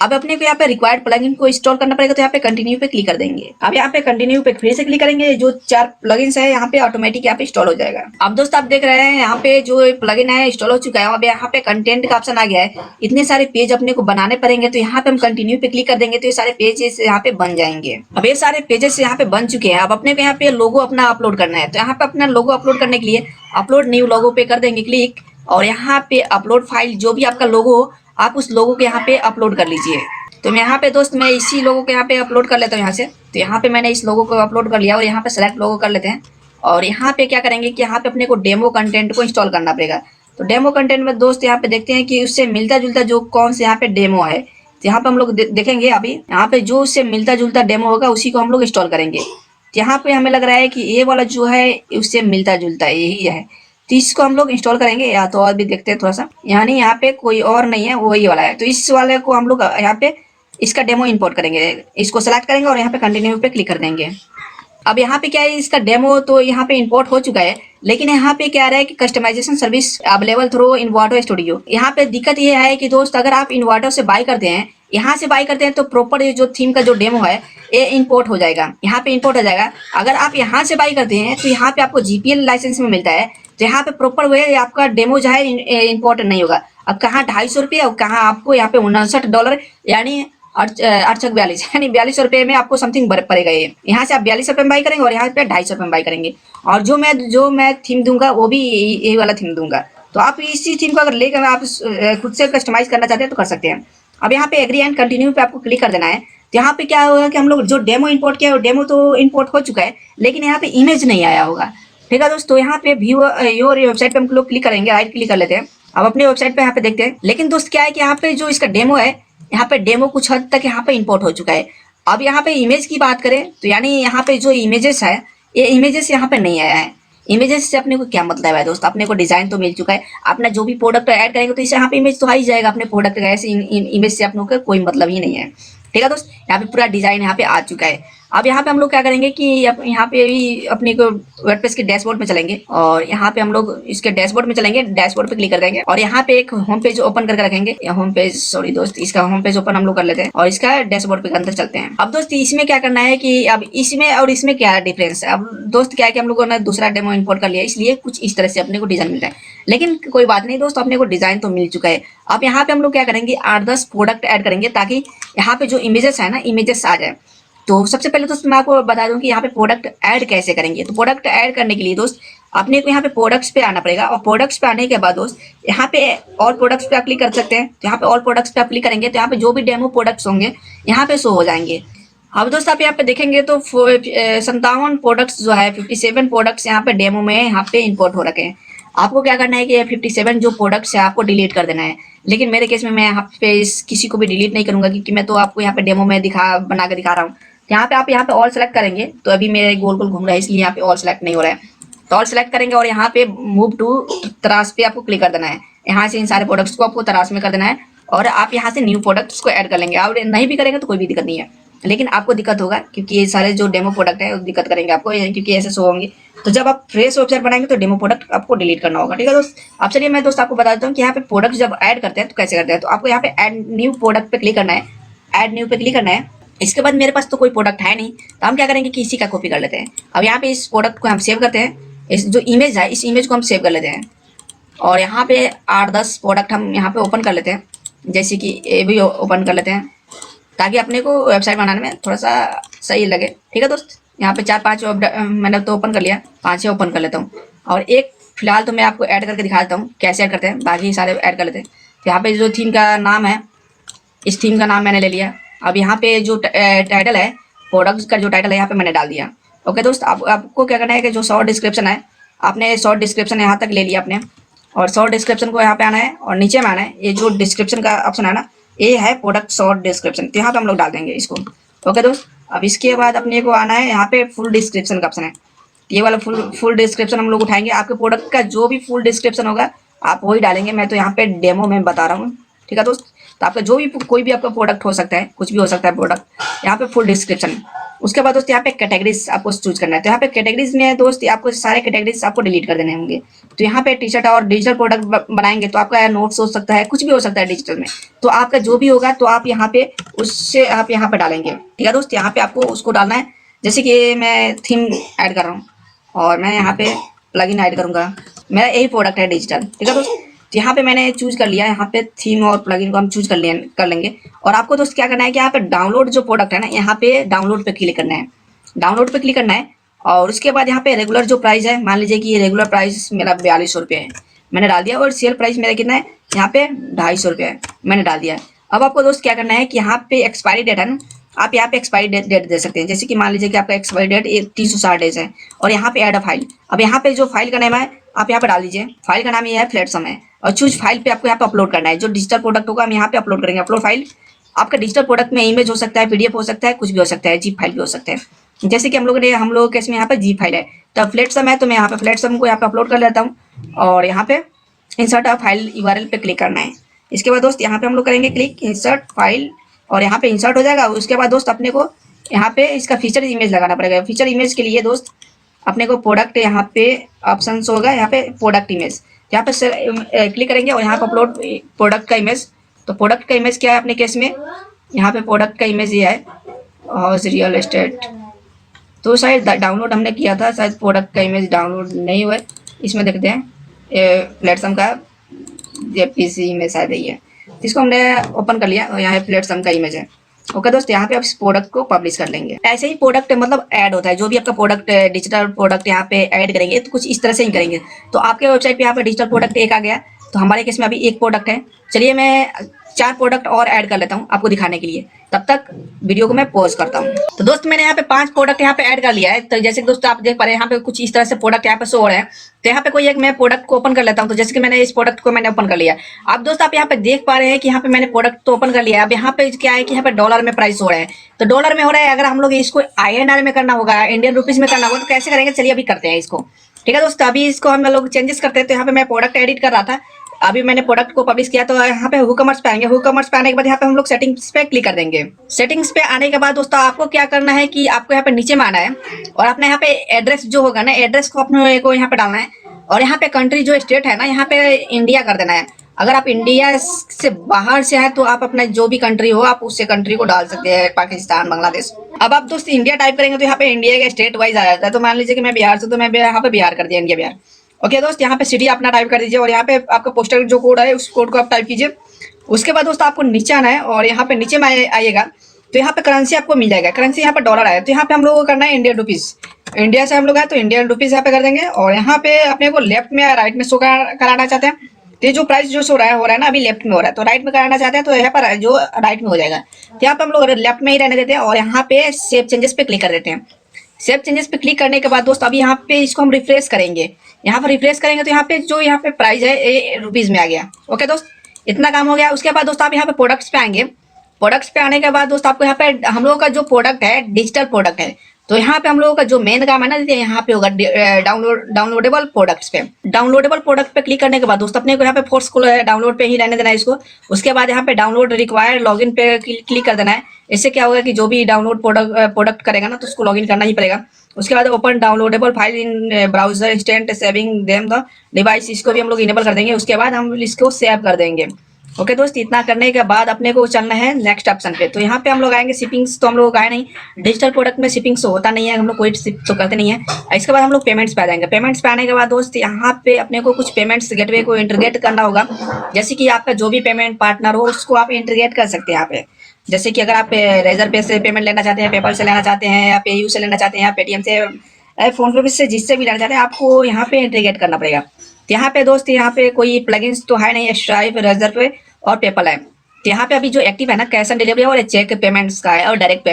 अब अपने को यहाँ पे रिक्वायर्ड प्लगइन को इंस्टॉल करना पड़ेगा, तो यहाँ पे कंटिन्यू पे क्लिक कर देंगे। अब यहाँ पे कंटिन्यू पे फिर से क्लिक करेंगे। जो 4 प्लगइन्स है यहाँ पे ऑटोमेटिक यहाँ पे इंस्टॉल हो जाएगा। अब दोस्त आप देख रहे हैं यहाँ पे जो प्लगइन है इंस्टॉल हो चुका है। अब यहाँ पे कंटेंट का ऑप्शन आ गया है। इतने सारे पेज अपने को बनाने पड़ेंगे, तो यहाँ पे हम कंटिन्यू पे क्लिक कर देंगे तो ये सारे पेजेस यहाँ पे बन जाएंगे। अब ये सारे पेजेस यहाँ पे बन चुके हैं। अब अपने को यहाँ पे लोगो अपना अपलोड करना है, तो यहाँ पे अपना लोगो अपलोड करने के लिए अपलोड न्यू लोगो पे कर देंगे क्लिक, और यहाँ पे अपलोड फाइल जो भी आपका लोगो हो आप उस लोगो को यहाँ पे अपलोड कर लीजिए। तो मैं यहाँ पे दोस्त मैं इसी लोगो को यहाँ पे अपलोड कर लेता हूँ यहाँ से। तो यहाँ पे मैंने इस लोगो को अपलोड कर लिया और यहाँ पे सेलेक्ट लोगो कर लेते हैं। और यहाँ पे क्या करेंगे कि यहाँ पे अपने को डेमो कंटेंट को इंस्टॉल करना पड़ेगा। तो डेमो कंटेंट में दोस्त यहाँ पे देखते हैं कि उससे मिलता जुलता जो कौन से यहाँ पे डेमो है। तो यहाँ पे हम लोग देखेंगे अभी यहाँ पे जो उससे मिलता जुलता डेमो होगा उसी को हम लोग इंस्टॉल करेंगे। तो यहाँ पे हमें लग रहा है कि ये वाला जो है उससे मिलता जुलता यही है, तो इसको हम लोग इंस्टॉल करेंगे। या तो और भी देखते हैं थोड़ा सा, यानी यहाँ पे कोई और नहीं है, वही वाला है। तो इस वाले को हम लोग यहाँ पे इसका डेमो इंपोर्ट करेंगे। इसको सेलेक्ट करेंगे और यहाँ पे कंटिन्यू पे क्लिक कर देंगे। अब यहाँ पे क्या है, इसका डेमो तो यहाँ पे इंपोर्ट हो चुका है, लेकिन यहाँ पे क्या रहा है कि customization service available through Envato studio. यहाँ पे दिक्कत ये है कि दोस्त अगर आप इन्वाटो से बाय करते हैं, यहाँ से बाय करते हैं तो प्रॉपर ये जो थीम का जो डेमो है ये इंपोर्ट हो जाएगा, यहाँ पे इंपोर्ट हो जाएगा। अगर आप यहाँ से बाय करते हैं तो यहाँ पे आपको जीपीएल लाइसेंस में मिलता है, तो यहाँ पे प्रॉपर वे आपका डेमो जो है इंपोर्ट नहीं होगा। अब कहाँ 250 रुपये और कहाँ आपको यहाँ पे $59 यानी 842 यानी 42 रुपये में आपको समथिंग पड़ेगा। ये यहाँ से आप 42 रुपये में बाई करेंगे और यहाँ पे 250 रुपये में बाई करेंगे। और जो मैं थीम दूंगा वो भी यही वाला थीम दूंगा। तो आप इसी थीम को अगर लेकर आप खुद से कस्टमाइज करना चाहते हैं तो कर सकते हैं। अब यहाँ पे एग्री एंड कंटिन्यू पे आपको क्लिक कर देना है। तो यहाँ पे क्या होगा कि हम लोग जो डेमो इंपोर्ट किया है वो डेमो तो इंपोर्ट हो चुका है, लेकिन यहाँ पे इमेज नहीं आया होगा। ठीक है दोस्तों, यहाँ पे व्यू योर वेबसाइट पे हम लोग क्लिक करेंगे, राइट क्लिक कर लेते हैं। अब अपने वेबसाइट पे यहाँ पे देखते हैं। लेकिन दोस्त क्या है कि यहाँ पे जो इसका डेमो है, यहाँ पे डेमो कुछ हद तक यहाँ पे इंपोर्ट हो चुका है। अब यहाँ पे इमेज की बात करें तो यानी यहाँ पे जो इमेजेस है ये इमेजेस यहाँ पे नहीं आया है। इमेजेस से अपने को क्या मतलब है दोस्त, अपने को डिजाइन तो मिल चुका है, अपना जो भी प्रोडक्ट ऐड करेंगे तो इसे यहाँ पे इमेज तो आ ही जाएगा अपने प्रोडक्ट का। ऐसे इमेज से अपनों का कोई मतलब ही नहीं है। ठीक है दोस्त, यहाँ पे पूरा डिजाइन यहाँ पे आ चुका है। अब यहाँ पे हम लोग क्या करेंगे कि यहाँ पे भी अपने को वर्डप्रेस के डैशबोर्ड में चलेंगे और यहाँ पे हम लोग इसके डैशबोर्ड में चलेंगे, डैशबोर्ड पे क्लिक कर देंगे और यहाँ पे एक होम पेज ओपन करके रखेंगे। होम पेज सॉरी दोस्त, इसका होम पेज ओपन हम लोग कर लेते हैं और इसका डैशबोर्ड पे अंदर चलते हैं। अब दोस्त इसमें क्या करना है कि अब इसमें और इसमें क्या डिफरेंस है। अब दोस्त क्या है कि हम लोगों ने दूसरा डेमो इंपोर्ट कर लिया, इसलिए कुछ इस तरह से अपने को डिजाइन मिलता है, लेकिन कोई बात नहीं दोस्त, अपने को डिजाइन तो मिल चुका है। अब यहाँ पे हम लोग क्या करेंगे 8-10 प्रोडक्ट ऐड करेंगे ताकि यहाँ पे जो इमेजेस है ना इमेजेस आ जाए। तो सबसे पहले दोस्त मैं आपको बता दूं कि यहाँ पे प्रोडक्ट ऐड कैसे करेंगे। तो प्रोडक्ट ऐड करने के लिए दोस्त अपने को यहाँ पे प्रोडक्ट्स पे आना पड़ेगा और प्रोडक्ट्स पे आने के बाद दोस्त यहाँ पे ऑल प्रोडक्ट्स पे आप क्लिक कर सकते हैं। तो यहाँ पे ऑल प्रोडक्ट्स पे आप क्लिक करेंगे तो यहाँ पे जो भी डेमो प्रोडक्ट्स होंगे यहाँ पे शो हो जाएंगे। अब दोस्त आप यहाँ पे देखेंगे तो 57 प्रोडक्ट्स जो है 57 प्रोडक्ट्स यहाँ पे डेमो में यहाँ पे इंपोर्ट हो रखे हैं। आपको क्या करना है कि 57 जो प्रोडक्ट्स है आपको डिलीट कर देना है, लेकिन मेरे केस में मैं यहाँ पे किसी को भी डिलीट नहीं करूंगा क्योंकि मैं तो आपको यहाँ पे डेमो में बना के दिखा रहा हूँ। यहाँ पे आप यहाँ पे ऑल सेलेक्ट करेंगे तो अभी मेरे गोल गोल घूम रहा है इसलिए यहाँ पे ऑल सेलेक्ट नहीं हो रहा है। तो ऑल सेलेक्ट करेंगे और यहाँ पे मूव टू तराश पे आपको क्लिक कर देना है। यहाँ से इन सारे प्रोडक्ट्स को आपको तराश में कर देना है और आप यहाँ से न्यू प्रोडक्ट्स को ऐड कर लेंगे। और नहीं भी करेंगे तो कोई भी दिक्कत नहीं है, लेकिन आपको दिक्कत होगा क्योंकि ये सारे जो डेमो प्रोडक्ट है दिक्कत करेंगे आपको क्योंकि ऐसे शो होंगे। तो जब आप फ्रेश वेबसाइट बनाएंगे तो डेमो प्रोडक्ट आपको डिलीट करना होगा। ठीक है दोस्त, अब चलिए मैं दोस्त आपको बता देता हूँ कि यहाँ पे प्रोडक्ट जब ऐड करते हैं तो कैसे करते हैं। तो आपको यहाँ पे ऐड न्यू प्रोडक्ट पे क्लिक करना है, ऐड न्यू पे क्लिक करना है। इसके बाद मेरे पास तो कोई प्रोडक्ट है नहीं तो हम क्या करेंगे कि इसी का कॉपी कर लेते हैं। अब यहाँ पे इस प्रोडक्ट को हम सेव करते हैं, इस जो इमेज है इस इमेज को हम सेव कर लेते हैं और यहाँ पे 8-10 प्रोडक्ट हम यहाँ पे ओपन कर लेते हैं, जैसे कि ये भी ओपन कर लेते हैं ताकि अपने को वेबसाइट बनाने में थोड़ा सा सही लगे। ठीक है दोस्त, यहाँ पे 4-5 मैंने तो ओपन कर लिया, 5-6 ओपन कर लेता हूँ और एक फिलहाल तो मैं आपको ऐड करके दिखा देता हूँ कैसे ऐड करते हैं, बाकी सारे ऐड कर लेते हैं। तो यहाँ पे जो थीम का नाम है इस थीम का नाम मैंने ले लिया। अब यहाँ पे जो टाइटल है प्रोडक्ट का जो टाइटल है यहाँ पे मैंने डाल दिया। ओके दोस्त, आपको क्या करना है कि जो शॉर्ट डिस्क्रिप्शन है आपने शॉर्ट डिस्क्रिप्शन यहाँ तक ले लिया आपने और शॉर्ट डिस्क्रिप्शन को यहाँ पे आना है और नीचे में आना है, ये जो डिस्क्रिप्शन का ऑप्शन है ना ये है प्रोडक्ट शॉर्ट डिस्क्रिप्शन, तो यहाँ पे हम लोग डाल देंगे इसको। ओके दोस्त, अब इसके बाद अपने को आना है यहाँ पे फुल डिस्क्रिप्शन का ऑप्शन है, ये वाला फुल डिस्क्रिप्शन हम लोग उठाएंगे। आपके प्रोडक्ट का जो भी फुल डिस्क्रिप्शन होगा आप वही डालेंगे, मैं तो यहाँ पे डेमो में बता रहा हूँ। ठीक है दोस्त, तो आपका जो भी कोई भी आपका प्रोडक्ट हो सकता है, कुछ भी हो सकता है प्रोडक्ट, यहाँ पे फुल डिस्क्रिप्शन। उसके बाद दोस्त यहाँ पे कैटेगरीज आपको चूज करना है। तो यहाँ पे कैटेगरीज में दोस्त आपको सारे कैटेगरीज आपको डिलीट कर देने होंगे। तो यहाँ पे टी शर्ट और डिजिटल प्रोडक्ट बनाएंगे तो आपका नोट्स हो सकता है, कुछ भी हो सकता है डिजिटल में, तो आपका जो भी होगा तो आप यहाँ पे उससे आप यहाँ पे डालेंगे। ठीक है दोस्त, यहाँ पे आपको उसको डालना है। जैसे कि मैं थीम ऐड कर रहा हूँ और मैं यहाँ पे प्लगइन ऐड करूँगा, मेरा यही प्रोडक्ट है डिजिटल। ठीक है दोस्त, तो यहाँ पे मैंने चूज कर लिया, यहाँ पे थीम और प्लगइन को हम चूज कर लेंगे। और आपको दोस्त क्या करना है कि यहाँ पे डाउनलोड जो प्रोडक्ट है ना यहाँ पे डाउनलोड पे क्लिक करना है, डाउनलोड पे क्लिक करना है और उसके बाद यहाँ पे रेगुलर जो प्राइस है, मान लीजिए कि रेगुलर प्राइस मेरा 4200 रुपये है, मैंने डाल दिया और सेल प्राइस मेरा कितना है यहाँ पे 250 रुपये है, मैंने डाल दिया। अब आपको दोस्त क्या करना है कि यहाँ पे एक्सपायरी डेट है ना, आप यहाँ पे एक्सपायरी डेट दे सकते हैं। जैसे कि मान लीजिए कि आपका एक्सपायरी डेट 360 डेज है और यहाँ पे ऐड अ फाइल। अब यहाँ पे जो फाइल का नाम है आप यहाँ पे डाल दीजिए, फाइल का नाम ये है फ्लैट सम है और चूज फाइल पे आपको यहाँ पे अपलोड करना है। जो डिजिटल प्रोडक्ट होगा हम यहाँ पे अपलोड करेंगे, अपलोड फाइल। आपका डिजिटल प्रोडक्ट में इमेज हो सकता है, पीडीएफ हो सकता है, कुछ भी हो सकता है, जीप फाइल भी हो सकता है। जैसे कि हम लोगों के इसमें यहाँ पे जीप फाइल है तो फ्लैट सम है, तो मैं यहाँ पे फ्लैट सम को यहाँ पे अपलोड कर लेता हूँ और यहाँ पे इंसर्ट अ फाइल यूआरएल पे क्लिक करना है। इसके बाद दोस्त यहाँ पे हम लोग करेंगे क्लिक इंसर्ट फाइल और यहाँ पे इंसर्ट हो जाएगा। उसके बाद दोस्त अपने को यहाँ पे इसका फीचर इमेज लगाना पड़ेगा। फीचर इमेज के लिए दोस्त अपने को प्रोडक्ट यहाँ पे ऑप्शन होगा, यहाँ पे प्रोडक्ट इमेज, यहाँ पे क्लिक करेंगे और यहाँ पे अपलोड प्रोडक्ट का इमेज। तो प्रोडक्ट का इमेज क्या है अपने केस में, यहाँ पे प्रोडक्ट का इमेज ये है हाउस रियल एस्टेट। तो शायद डाउनलोड हमने किया था, शायद प्रोडक्ट का इमेज डाउनलोड नहीं हुआ है। इसमें देखते हैं प्लेटफॉर्म का जेपीसी में शायद यही है, इसको हमने ओपन कर लिया और यहाँ प्लेटफॉर्म का इमेज है। ओके दोस्त, यहाँ पे आप इस प्रोडक्ट को पब्लिश कर लेंगे। ऐसे ही प्रोडक्ट मतलब ऐड होता है, जो भी आपका प्रोडक्ट डिजिटल प्रोडक्ट यहाँ पे ऐड करेंगे तो कुछ इस तरह से ही करेंगे। तो आपके वेबसाइट पे यहाँ पे डिजिटल प्रोडक्ट एक आ गया, तो हमारे केस में अभी एक प्रोडक्ट है। चलिए मैं 4 प्रोडक्ट और ऐड कर लेता हूँ आपको दिखाने के लिए, तब तक वीडियो को मैं पॉज करता हूँ। तो दोस्त मैंने यहाँ पे 5 प्रोडक्ट यहाँ पे ऐड कर लिया है। तो जैसे कि दोस्त आप देख पा रहे हैं यहाँ पे कुछ इस तरह से प्रोडक्ट यहाँ पे शो हो रहे हैं। तो यहाँ पे कोई एक मैं प्रोडक्ट को ओपन कर लेता हूँ। तो जैसे कि मैंने इस प्रोडक्ट को मैंने ओपन कर लिया। अब दोस्त आप यहाँ पे देख पा रहे हैं कि यहाँ पे मैंने प्रोडक्ट तो ओपन कर लिया। अब यहाँ पे क्या है कि यहाँ पे डॉलर में प्राइस हो रहा है। तो डॉलर में हो रहा है, अगर हम लोग इसको INR में करना होगा, इंडियन रुपीज में करना होगा, तो कैसे करेंगे चलिए अभी करते हैं इसको। ठीक है दोस्त, अभी इसको हम लोग चेंजेस करते हैं। तो यहाँ पे मैं प्रोडक्ट एडिट कर रहा था, अभी मैंने प्रोडक्ट को पब्लिश किया। तो यहाँ पे हुकमर्स पे आएंगे, हुकमर्स पे आने के बाद यहाँ पे हम लोग सेटिंग्स पे क्लिक कर देंगे। सेटिंग्स पे आने के बाद दोस्तों आपको क्या करना है कि आपको यहाँ पे नीचे में आना है और अपने यहाँ पे एड्रेस जो होगा ना, एड्रेस को अपने को यहाँ पे डालना है और यहाँ पे कंट्री जो स्टेट है ना, यहाँ पे इंडिया कर देना है। अगर आप इंडिया से बाहर से हैं तो आप अपना जो भी कंट्री हो आप उससे कंट्री को डाल सकते हैं, पाकिस्तान, बांग्लादेश। अब आप दोस्त इंडिया टाइप करेंगे तो यहाँ पे इंडिया का स्टेट वाइज आ जाता है। तो मान लीजिए कि मैं बिहार से, तो मैं यहाँ पे बिहार कर दिया, इंडिया बिहार। ओके दोस्त, यहाँ पे सिटी अपना टाइप कर दीजिए और यहाँ पे आपका पोस्टल जो कोड है उस कोड को आप टाइप कीजिए। उसके बाद दोस्त आपको नीचे आना है और यहाँ पे नीचे में आइएगा तो यहाँ पे करेंसी आपको मिल जाएगा। करेंसी यहाँ पे डॉलर है, तो यहाँ पे हम लोगों को करना है इंडियन रुपीज। इंडिया से हम लोग आए तो इंडियन रुपीज यहाँ पे कर देंगे और यहाँ पे अपने को लेफ्ट में या राइट में शो कराना चाहते हैं। तो ये जो प्राइस जो शो हो रहा है ना, अभी लेफ्ट में हो रहा है, तो राइट में कराना चाहते हैं तो यहाँ पर जो राइट में हो जाएगा। तो यहाँ पे हम लोग लेफ्ट में ही रहने देते हैं और यहाँ पे सेव चेंजेस पे क्लिक कर देते हैं। सेव चेंजेस पे क्लिक करने के बाद दोस्त अभी यहाँ पे इसको हम रिफ्रेश करेंगे। यहाँ पर रिफ्रेश करेंगे तो यहाँ पे जो यहाँ पे प्राइस है ये रुपीज में आ गया। ओके दोस्त, इतना काम हो गया। उसके बाद दोस्त आप यहाँ पे प्रोडक्ट्स पे आएंगे। प्रोडक्ट्स पे आने के बाद दोस्त आपको यहाँ पे हम लोगों का जो प्रोडक्ट है डिजिटल प्रोडक्ट है, तो यहाँ पे हम लोगों का जो मेन काम है ना, यहाँ पे होगा डाउनलोडेबल प्रोडक्ट्स पे। डाउनलोडेबल प्रोडक्ट पे क्लिक करने के बाद दोस्त अपने को यहाँ पे फोर्स को डाउनलोड पे ही रहने देना है इसको। उसके बाद यहाँ पे डाउनलोड रिक्वायर्ड लॉगिन पे क्लिक कर देना है। इससे क्या होगा कि जो भी डाउनलोड प्रोडक्ट करेगा ना तो उसको लॉगिन करना ही पड़ेगा। उसके बाद open downloadable file in browser instant saving them the device, इसको भी हम लोग इनेबल कर देंगे। उसके बाद हम इसको सेव कर देंगे। ओके दोस्त, इतना करने के बाद अपने को चलना है नेक्स्ट ऑप्शन पे। तो यहाँ पे हम लोग आएंगे शिपिंग्स, तो हम लोग आए नहीं, डिजिटल प्रोडक्ट में शिपिंग्स तो होता नहीं है, हम लोग कोई शिप तो करते नहीं है। इसके बाद हम लोग पेमेंट्स पे आ जाएंगे। पेमेंट्स पे आने के बाद दोस्त यहाँ पे अपने को कुछ पेमेंट्स गेटवे को इंटीग्रेट करना होगा। जैसे कि आपका जो भी पेमेंट पार्टनर हो उसको आप इंटीग्रेट कर सकते हैं यहाँ पे। जैसे कि अगर आप रेजर पे से पेमेंट लेना चाहते हैं, पेपल से लेना चाहते हैं, या पेयू से लेना चाहते हैं, या पेटीएम से, फोन पे से, जिससे भी लेना चाहते हैं आपको यहाँ पे इंटीग्रेट करना पड़ेगा। तो यहाँ पे दोस्त यहाँ पे कोई प्लगइन्स तो है नहीं, स्ट्राइप, रेजर पे और पेपल है। तो यहाँ पे अभी जो एक्टिव है ना कैश ऑन डिलीवरी और चेक पेमेंट्स का है और डायरेक्ट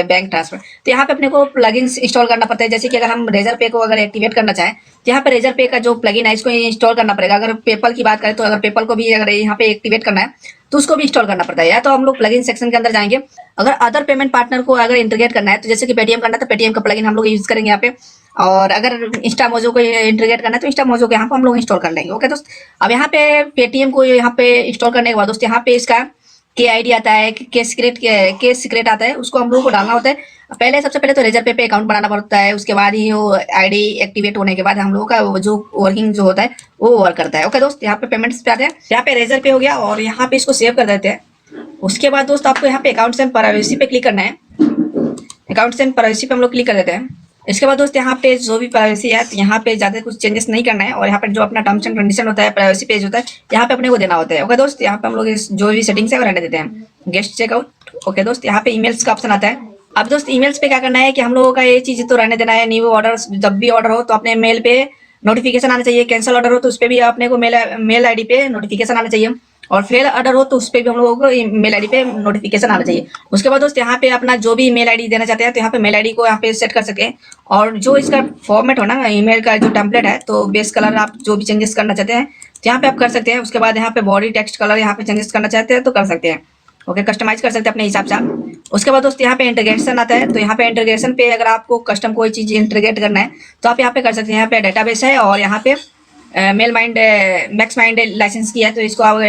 बैंक ट्रांसफर। तो यहाँ पे अपने को प्लगइन्स इंस्टॉल करना पड़ता है। जैसे कि अगर हम रेजर पे को अगर एक्टिवेट करना चाहें तो यहाँ पे रेजर पे का जो प्लगइन है इसको इंस्टॉल करना पड़ेगा। अगर पेपल की बात करें तो अगर पेपल को भी अगर यहाँ पे एक्टिवेट करना है तो उसको भी इंस्टॉल करना पड़ता है। या तो हम लोग प्लगइन सेक्शन के अंदर जाएंगे। अगर अदर पेमेंट पार्टनर को अगर इंटीग्रेट करना है तो जैसे कि पेटीएम करना है तो पेटीएम का प्लगइन हम लोग यूज करेंगे यहाँ पे। और अगर इंस्टामोजो को इंटीग्रेट करना है तो इंस्टामोजो को यहाँ पे हम लोग इंस्टॉल कर लेंगे। ओके दोस्त, अब यहाँ पे पेटीएम को यहाँ पे इंस्टॉल करने के बाद दोस्त यहाँ पे इसका KID आता है, के सीक्रेट आता है, उसको हम लोगों को डालना होता है। पहले सबसे पहले तो रेजर पे अकाउंट बनाना पड़ता है। उसके बाद ही वो ID एक्टिवेट होने के बाद हम लोगों का वो जो वर्किंग जो होता है वो वर्क करता है। ओके दोस्त, यहाँ पे पेमेंट्स पे आते हैं। यहाँ पे रेजर पे हो गया और यहाँ पे इसको सेव कर देते हैं। उसके बाद दोस्त आपको यहाँ पे अकाउंट्स एंड प्राइवेसी पे क्लिक करना है। अकाउंट्स एंड प्राइवेसी पे हम लोग क्लिक कर देते हैं। इसके बाद दोस्त यहाँ पे जो भी प्राइवेसी है तो यहाँ पे ज़्यादा कुछ चेंजेस नहीं करना है। और यहाँ पे जो अपना टर्म्स एंड कंडीशन होता है, प्राइवेसी पेज होता है, यहाँ पे अपने को देना होता है। ओके दोस्त, यहाँ पे हम लोग जो भी सेटिंग्स है वो रहने देते हैं। Guest checkout. ओके दोस्त, यहाँ पे ईमेल्स का ऑप्शन आता है। अब दोस्त ईमेल्स पे क्या करना है कि हम लोगों का ये चीज़ तो रहने देना है। न्यू ऑर्डर, जब भी ऑर्डर हो तो अपने मेल पे नोटिफिकेशन आना चाहिए। कैंसिल ऑर्डर हो तो उस पर भी अपने को मेल ID पे नोटिफिकेशन आना चाहिए। और फेल ऑर्डर हो तो उस पर भी हम लोगों को मेल ID पे नोटिफिकेशन आना चाहिए। उसके बाद दोस्त यहाँ पे अपना जो भी मेल ID देना चाहते हैं तो यहाँ पे मेल ID को यहाँ पे सेट कर सके। और जो इसका फॉर्मेट हो ना ईमेल का जो टेम्पलेट है, तो बेस कलर आप जो भी चेंजेस करना चाहते हैं तो यहाँ पे आप कर सकते हैं। उसके बाद यहाँ पे बॉडी टेक्स्ट कलर यहाँ पे चेंजेस करना चाहते हैं तो कर सकते हैं। ओके, कस्टमाइज कर सकते हैं अपने हिसाब से आप। उसके बाद दोस्त यहाँ पे इंटीग्रेशन आता है। तो यहाँ पे इंटीग्रेशन पे अगर आपको कस्टम कोई चीज़ इंटीग्रेट करना है तो आप यहाँ पे कर सकते हैं। यहाँ पे डेटाबेस है और यहाँ पे मेल माइंड मैक्स माइंड लाइसेंस की है, तो इसको आप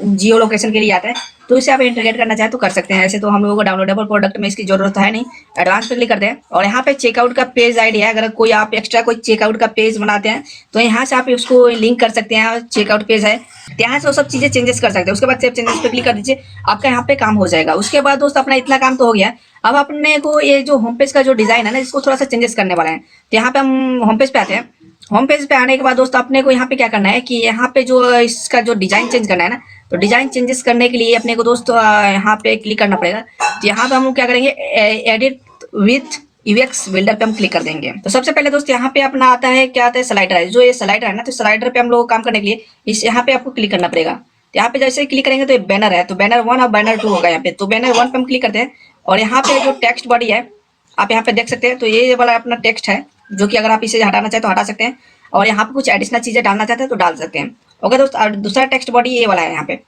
जियो लोकेशन के लिए आता है तो इसे आप इंटीग्रेट करना चाहे तो कर सकते हैं। ऐसे तो हम लोगों को डाउनलोडेबल प्रोडक्ट में इसकी जरूरत है नहीं। एडवांस पे क्लिक करते हैं और यहाँ पे चेकआउट का पेज आईडी है। अगर कोई आप एक्स्ट्रा कोई चेकआउट का पेज बनाते हैं तो यहाँ से आप उसको लिंक कर सकते हैं। चेकआउट पेज है, यहाँ से वो सब चीजें चेंजेस कर सकते हैं। उसके बाद सेव चेंजेस पे क्लिक कर दीजिए, आपका यहाँ पे काम हो जाएगा। उसके बाद दोस्त अपना इतना काम तो हो गया। अब अपने को ये जो होम पेज का जो डिजाइन है ना, इसको थोड़ा सा चेंजेस करने वाला है। तो यहाँ पे हम होम पेज पे आते हैं। होम पेज पे आने के बाद दोस्त अपने को यहाँ पे क्या करना है कि यहाँ पे जो इसका जो डिजाइन चेंज करना है ना, तो डिजाइन चेंजेस करने के लिए अपने को दोस्त यहाँ पे क्लिक करना पड़ेगा। तो यहाँ पे हम लोग क्या करेंगे, एडिट विथ यूएक्स बिल्डर पे हम क्लिक कर देंगे। तो सबसे पहले दोस्त यहाँ पे अपना आता है, क्या आता है, स्लाइडर है। जो ये स्लाइडर है ना, तो स्लाइडर पे हम लोग काम करने के लिए इस यहाँ पे आपको क्लिक करना पड़ेगा। तो यहाँ पे जैसे क्लिक करेंगे तो ये बैनर है, तो बैनर 1 और बैनर 2 होगा यहाँ पे। तो बैनर 1 पे हम क्लिक करते हैं और यहाँ पे जो टेक्स्ट बॉडी है आप यहाँ पे देख सकते हैं। तो ये वाला अपना टेक्स्ट है, जो कि अगर आप इसे हटाना चाहे तो हटा सकते हैं और यहाँ पे कुछ एडिशनल चीजें डालना चाहते हैं तो डाल सकते हैं। ओके दोस्त, और दूसरा टेक्स्ट बॉडी ये वाला है यहाँ पे।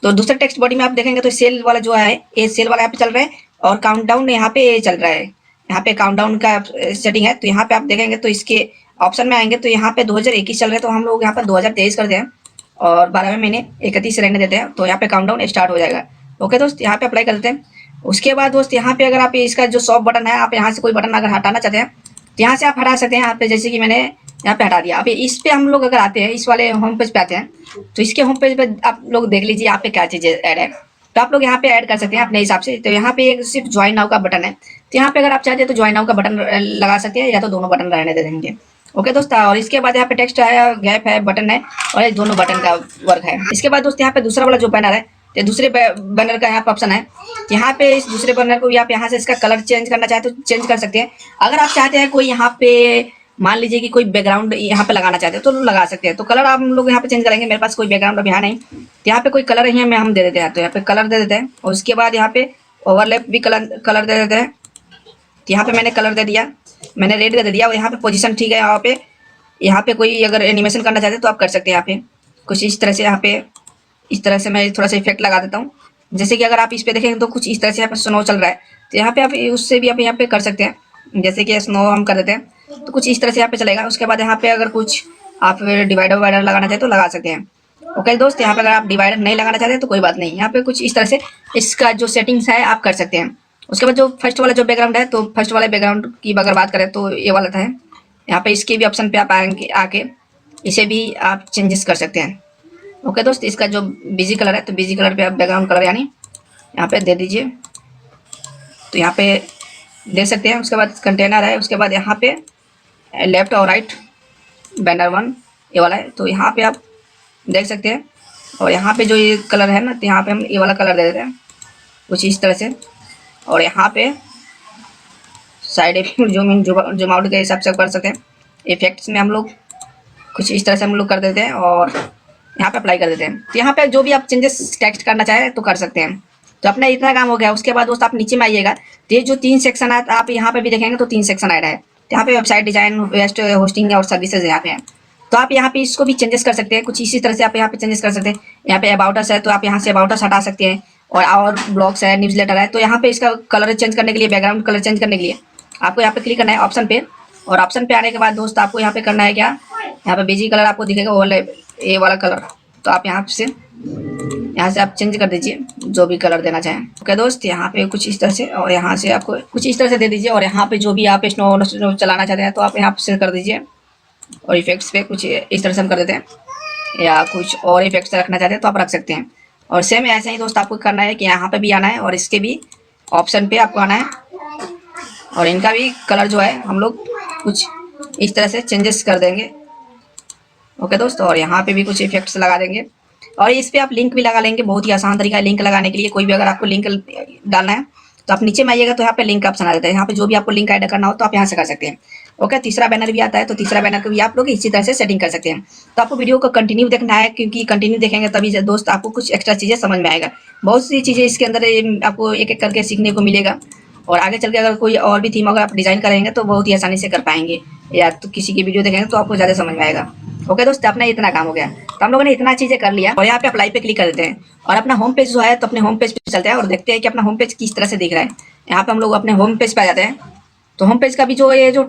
तो दूसरे टेक्स्ट बॉडी में आप देखेंगे तो सेल वाला जो है, ये सेल वाला यहाँ पे चल रहा है और काउंटडाउन यहाँ पे चल रहा है। यहाँ पे काउंटडाउन का सेटिंग है। तो यहाँ पे आप देखेंगे तो इसके ऑप्शन में आएंगे तो यहाँ पे 2021 चल रहा है, तो हम लोग यहाँ पर 2023 करते हैं और 12वें महीने 31 रहने देते हैं। तो यहाँ पे काउंटडाउन स्टार्ट हो जाएगा। ओके दोस्त, यहाँ पे अप्लाई कर देते हैं। उसके बाद दोस्त यहाँ पे अगर आप इसका जो शॉप बटन है, आप यहाँ से कोई बटन अगर हटाना चाहते हैं तो यहाँ से आप हटा सकते हैं। यहाँ पे जैसे कि मैंने यहाँ पे हटा दिया। अब इस पे हम लोग अगर आते हैं, इस वाले होम पेज पे आते हैं, तो इसके होम पेज पे आप लोग देख लीजिए यहाँ पे क्या चीजें ऐड है। तो आप लोग यहाँ पे ऐड कर सकते हैं अपने हिसाब से। तो यहाँ पे एक सिर्फ ज्वाइन नाउ का बटन है। तो यहाँ पे अगर आप चाहते हैं तो ज्वाइन नाउ का बटन लगा सकते हैं या तो दोनों बटन रहने दे देंगे। ओके दोस्त, और इसके बाद यहाँ पे टेक्स्ट है, गैप है, बटन है और ये दोनों बटन का वर्क है। इसके बाद दोस्त यहाँ पे दूसरा वाला जो बैनर है, तो दूसरे बैनर का यहाँ पे ऑप्शन है। यहाँ पे इस दूसरे बैनर को भी आप यहाँ से इसका कलर चेंज करना चाहते तो चेंज कर सकते हैं। अगर आप चाहते हैं कोई यहाँ पे मान लीजिए कि कोई बैकग्राउंड यहाँ पे लगाना चाहते हैं तो लगा सकते हैं। तो कलर आप लोग यहाँ पे चेंज करेंगे। मेरे पास कोई बैकग्राउंड अभी यहाँ नहीं, तो यहाँ पे कोई कलर है मैं हम दे देते हैं। तो यहाँ पे कलर दे देते हैं और उसके बाद यहाँ पे ओवरलैप भी कलर दे देते हैं। तो यहाँ पे मैंने कलर दे दिया, मैंने रेड दे दिया और यहाँ पे पोजीशन ठीक है। यहाँ पे कोई अगर एनिमेशन करना चाहते हैं तो आप कर सकते हैं। यहाँ पे कुछ इस तरह से, यहाँ पे इस तरह से मैं थोड़ा सा इफेक्ट लगा देता हूँ। जैसे कि अगर आप इस पे देखें तो कुछ इस तरह से यहाँ पे स्नो चल रहा है, तो यहाँ पे आप उससे भी आप यहाँ पे कर सकते हैं। जैसे कि स्नो हम कर देते हैं तो कुछ इस तरह से यहाँ पे चलेगा। उसके बाद यहाँ पे अगर कुछ आप डिवाइडर वाइडर लगाना चाहते तो लगा सकते हैं। ओके दोस्त, यहाँ पे अगर आप डिवाइडर नहीं लगाना चाहते तो कोई बात नहीं, यहाँ पे कुछ इस तरह से इसका जो सेटिंग्स है आप कर सकते हैं। उसके बाद जो फर्स्ट वाला जो बैकग्राउंड है, तो फर्स्ट वाले बैकग्राउंड की अगर बात करें तो ये वाला था। यहाँ पे इसके भी ऑप्शन पे आप आके इसे भी आप चेंजेस कर सकते हैं। ओके दोस्त, इसका जो बीजी कलर है तो बीजी कलर पे आप बैकग्राउंड कलर यानी यहाँ पे दे दीजिए। तो यहाँ पे दे सकते हैं। उसके बाद कंटेनर है, उसके बाद यहाँ पे लेफ्ट और राइट बैनर 1 ये वाला है, तो यहाँ पे आप देख सकते हैं। और यहाँ पे जो ये कलर है ना, तो यहाँ पे हम ये वाला कलर दे देते हैं कुछ इस तरह से। और यहाँ पे side zoom in zoom out के हिसाब से कर सकते हैं। इफेक्ट्स में हम लोग कुछ इस तरह से हम लोग कर देते हैं और यहाँ पे अप्लाई कर देते हैं। तो यहाँ पे जो भी आप चेंजेस टेक्स्ट करना चाहें तो कर सकते हैं। तो अपना इतना काम हो गया। उसके बाद दोस्त आप नीचे में आइएगा तो ये जो 3 सेक्शन है आप यहाँ पे भी देखेंगे तो 3 सेक्शन ऐड है। तो यहाँ पे वेबसाइट डिजाइन, वेस्ट होस्टिंग और सर्विसेज यहाँ पे है। तो आप यहाँ पे इसको भी चेंजेस कर सकते हैं। कुछ इसी तरह से आप यहाँ पे चेंजेस कर सकते हैं। यहाँ पे अबाउट अस है तो आप यहाँ से अबाउट अस हटा सकते हैं। और ब्लॉग्स है, न्यूज़लेटर है, तो यहाँ पे इसका कलर चेंज करने के लिए, बैकग्राउंड कलर चेंज करने के लिए आपको यहाँ पे क्लिक करना है ऑप्शन पे। और ऑप्शन पे आने के बाद दोस्त आपको यहाँ पे करना है क्या, यहाँ पे बीजी कलर आपको दिखेगा वो ये वाला कलर। तो आप यहाँ से आप चेंज कर दीजिए जो भी कलर देना चाहें। ओके दोस्त, यहाँ पे कुछ इस तरह से और यहाँ से आपको कुछ इस तरह से दे दीजिए। और यहाँ पे जो भी आप स्नो चलाना चाहते हैं तो आप यहाँ से कर दीजिए। और इफेक्ट्स पे कुछ इस तरह से हम कर देते हैं, या कुछ और इफेक्ट्स रखना चाहते हैं तो आप रख सकते हैं। और सेम ऐसे ही दोस्त आपको करना है कि यहाँ पे भी आना है और इसके भी ऑप्शन पे आपको आना है और इनका भी कलर जो है हम लोग कुछ इस तरह से चेंजेस कर देंगे। ओके दोस्त, और यहाँ पे भी कुछ इफेक्ट्स लगा देंगे और इस पे आप लिंक भी लगा लेंगे। बहुत ही आसान तरीका है लिंक लगाने के लिए। कोई भी अगर आपको लिंक डालना है तो आप नीचे में आइएगा तो यहाँ पे लिंक ऑप्शन आ जाता है। यहाँ पे जो भी आपको लिंक ऐड करना हो तो आप यहाँ से कर सकते हैं। ओके, तीसरा बैनर भी आता है तो तीसरा बैनर को भी आप लोग इसी तरह से सेटिंग कर सकते हैं। तो आपको वीडियो को कंटिन्यू देखना है, क्योंकि कंटिन्यू देखेंगे तभी दोस्त आपको कुछ एक्स्ट्रा चीज़ें समझ में आएगा। बहुत सी चीज़ें इसके अंदर आपको एक एक करके सीखने को मिलेगा और आगे चल के अगर कोई और भी थीम अगर आप डिज़ाइन करेंगे तो बहुत ही आसानी से कर पाएंगे, या तो किसी की वीडियो देखेंगे तो आपको ज़्यादा समझ में आएगा। ओके दोस्त, अपना इतना काम हो गया। तो हम लोगों ने इतना चीज़ें कर लिया और यहाँ पे अप्लाई पे क्लिक कर देते हैं और अपना होम पेज जो है तो अपने होम पेज पे चलते हैं और देखते हैं कि अपना होम पेज किस तरह से दिख रहा है। यहाँ पे हम लोग अपने होम पेज पे आ जाते हैं। तो होम पेज का भी जो ये जो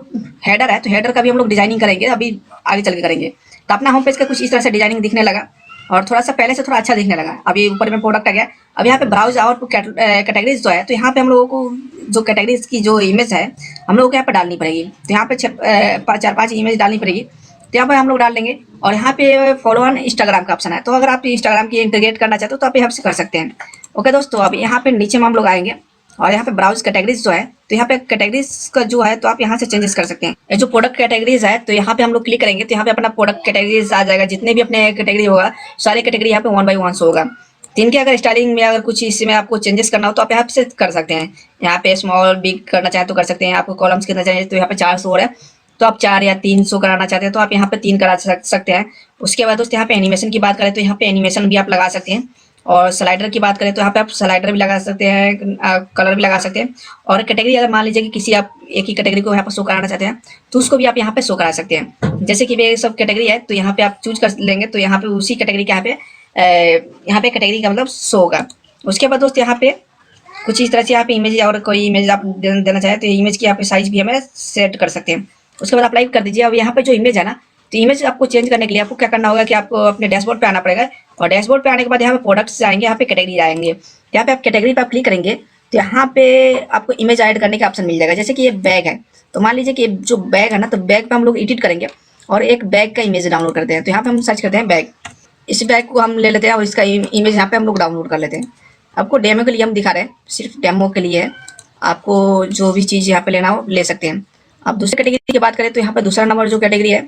हेडर है तो हेडर का भी हम लोग डिजाइनिंग करेंगे, अभी आगे चल के करेंगे। तो अपना होम पेज का कुछ इस तरह से डिजाइनिंग दिखने लगा। और थोड़ा सा पहले से थोड़ा अच्छा दिखने लगा। अभी ऊपर में प्रोडक्ट आ गया। अब यहाँ पे ब्राउज और कैटेगरीज जो है, तो यहाँ पे हम लोगों को जो कैटेगरीज की जो इमेज है हम लोगों को यहाँ पे डालनी पड़ेगी। तो यहाँ पे 4-5 इमेज डालनी पड़ेगी। तो यहाँ पे हम लोग डाल देंगे। और यहाँ पे फॉलो ऑन इंस्टाग्राम का ऑप्शन है, तो अगर आप इंस्टाग्राम की इंटीग्रेट करना चाहते हो तो आप यहाँ से कर सकते हैं। ओके दोस्तों, अब यहाँ पे नीचे में हम लोग आएंगे और यहाँ पे ब्राउज कैटेगरीज जो है, तो यहाँ पे कैटेगरीज का जो है तो आप यहाँ से चेंजेस कर सकते हैं। ये जो प्रोडक्ट कैटेगरीज है, तो यहाँ पे हम लोग क्लिक करेंगे तो यहाँ पे अपना प्रोडक्ट कैटेगरीज आ जाएगा। जितने भी अपने कैटेगरी होगा सारे कैटेगरी यहाँ पे 1 by 1 होगा। तो इनके अगर स्टाइलिंग में अगर कुछ इसमें आपको चेंजेस करना हो तो आप यहाँ से कर सकते हैं। यहाँ पे स्मॉल बिग करना चाहें तो कर सकते हैं। आपको कॉलम्स कितना चाहिए, तो यहाँ पे 400 हो रहा है, तो आप 4 या 300 कराना चाहते हैं तो आप यहाँ पे 3 करा सकते हैं। उसके बाद दोस्तों यहाँ पे एनिमेशन की बात करें तो यहाँ पे एनिमेशन भी आप लगा सकते हैं। और स्लाइडर की बात करें तो यहाँ पे आप स्लाइडर भी लगा सकते हैं, कलर भी लगा सकते हैं। और कैटेगरी अगर मान लीजिए कि किसी आप एक ही कैटेगरी को यहाँ पर शो कराना चाहते हैं तो उसको भी आप यहाँ पे शो करा सकते हैं। जैसे कि ये सब कैटेगरी है, तो यहाँ पे आप चूज कर लेंगे तो यहाँ पे उसी कैटेगरी के यहाँ पे कैटेगरी का मतलब शो होगा। उसके बाद दोस्त यहाँ पे कुछ इस तरह से यहाँ पे इमेज और कोई इमेज आप देना चाहें तो इमेज की यहाँ पे साइज भी हमें सेट कर सकते हैं। उसके बाद अप्लाई कर दीजिए। अब यहाँ पे जो इमेज है ना, तो इमेज आपको चेंज करने के लिए आपको क्या करना होगा कि आपको अपने डैशबोर्ड पे आना पड़ेगा। और डैशबोर्ड पे आने के बाद यहाँ पे प्रोडक्ट्स आएंगे, यहाँ पे कैटेगरी आएंगे। यहाँ पे आप कैटेगरी पे आप क्लिक करेंगे तो यहाँ पे आपको इमेज ऐड करने का ऑप्शन मिल जाएगा। जैसे कि ये बैग है, तो मान लीजिए कि जो बैग है ना, तो बैग पे हम लोग एडिट करेंगे और एक बैग का इमेज डाउनलोड करते हैं। तो यहाँ पे हम सर्च करते हैं बैग। इस बैग को हम ले लेते हैं और इसका इमेज यहाँ पे हम लोग डाउनलोड कर लेते हैं। आपको डेमो के लिए हम दिखा रहे हैं, सिर्फ डेमो के लिए है। आपको जो भी चीज़ यहाँ पे लेना हो ले सकते हैं। अब दूसरी कैटेगरी की बात करें तो यहाँ पे दूसरा नंबर जो कैटेगरी है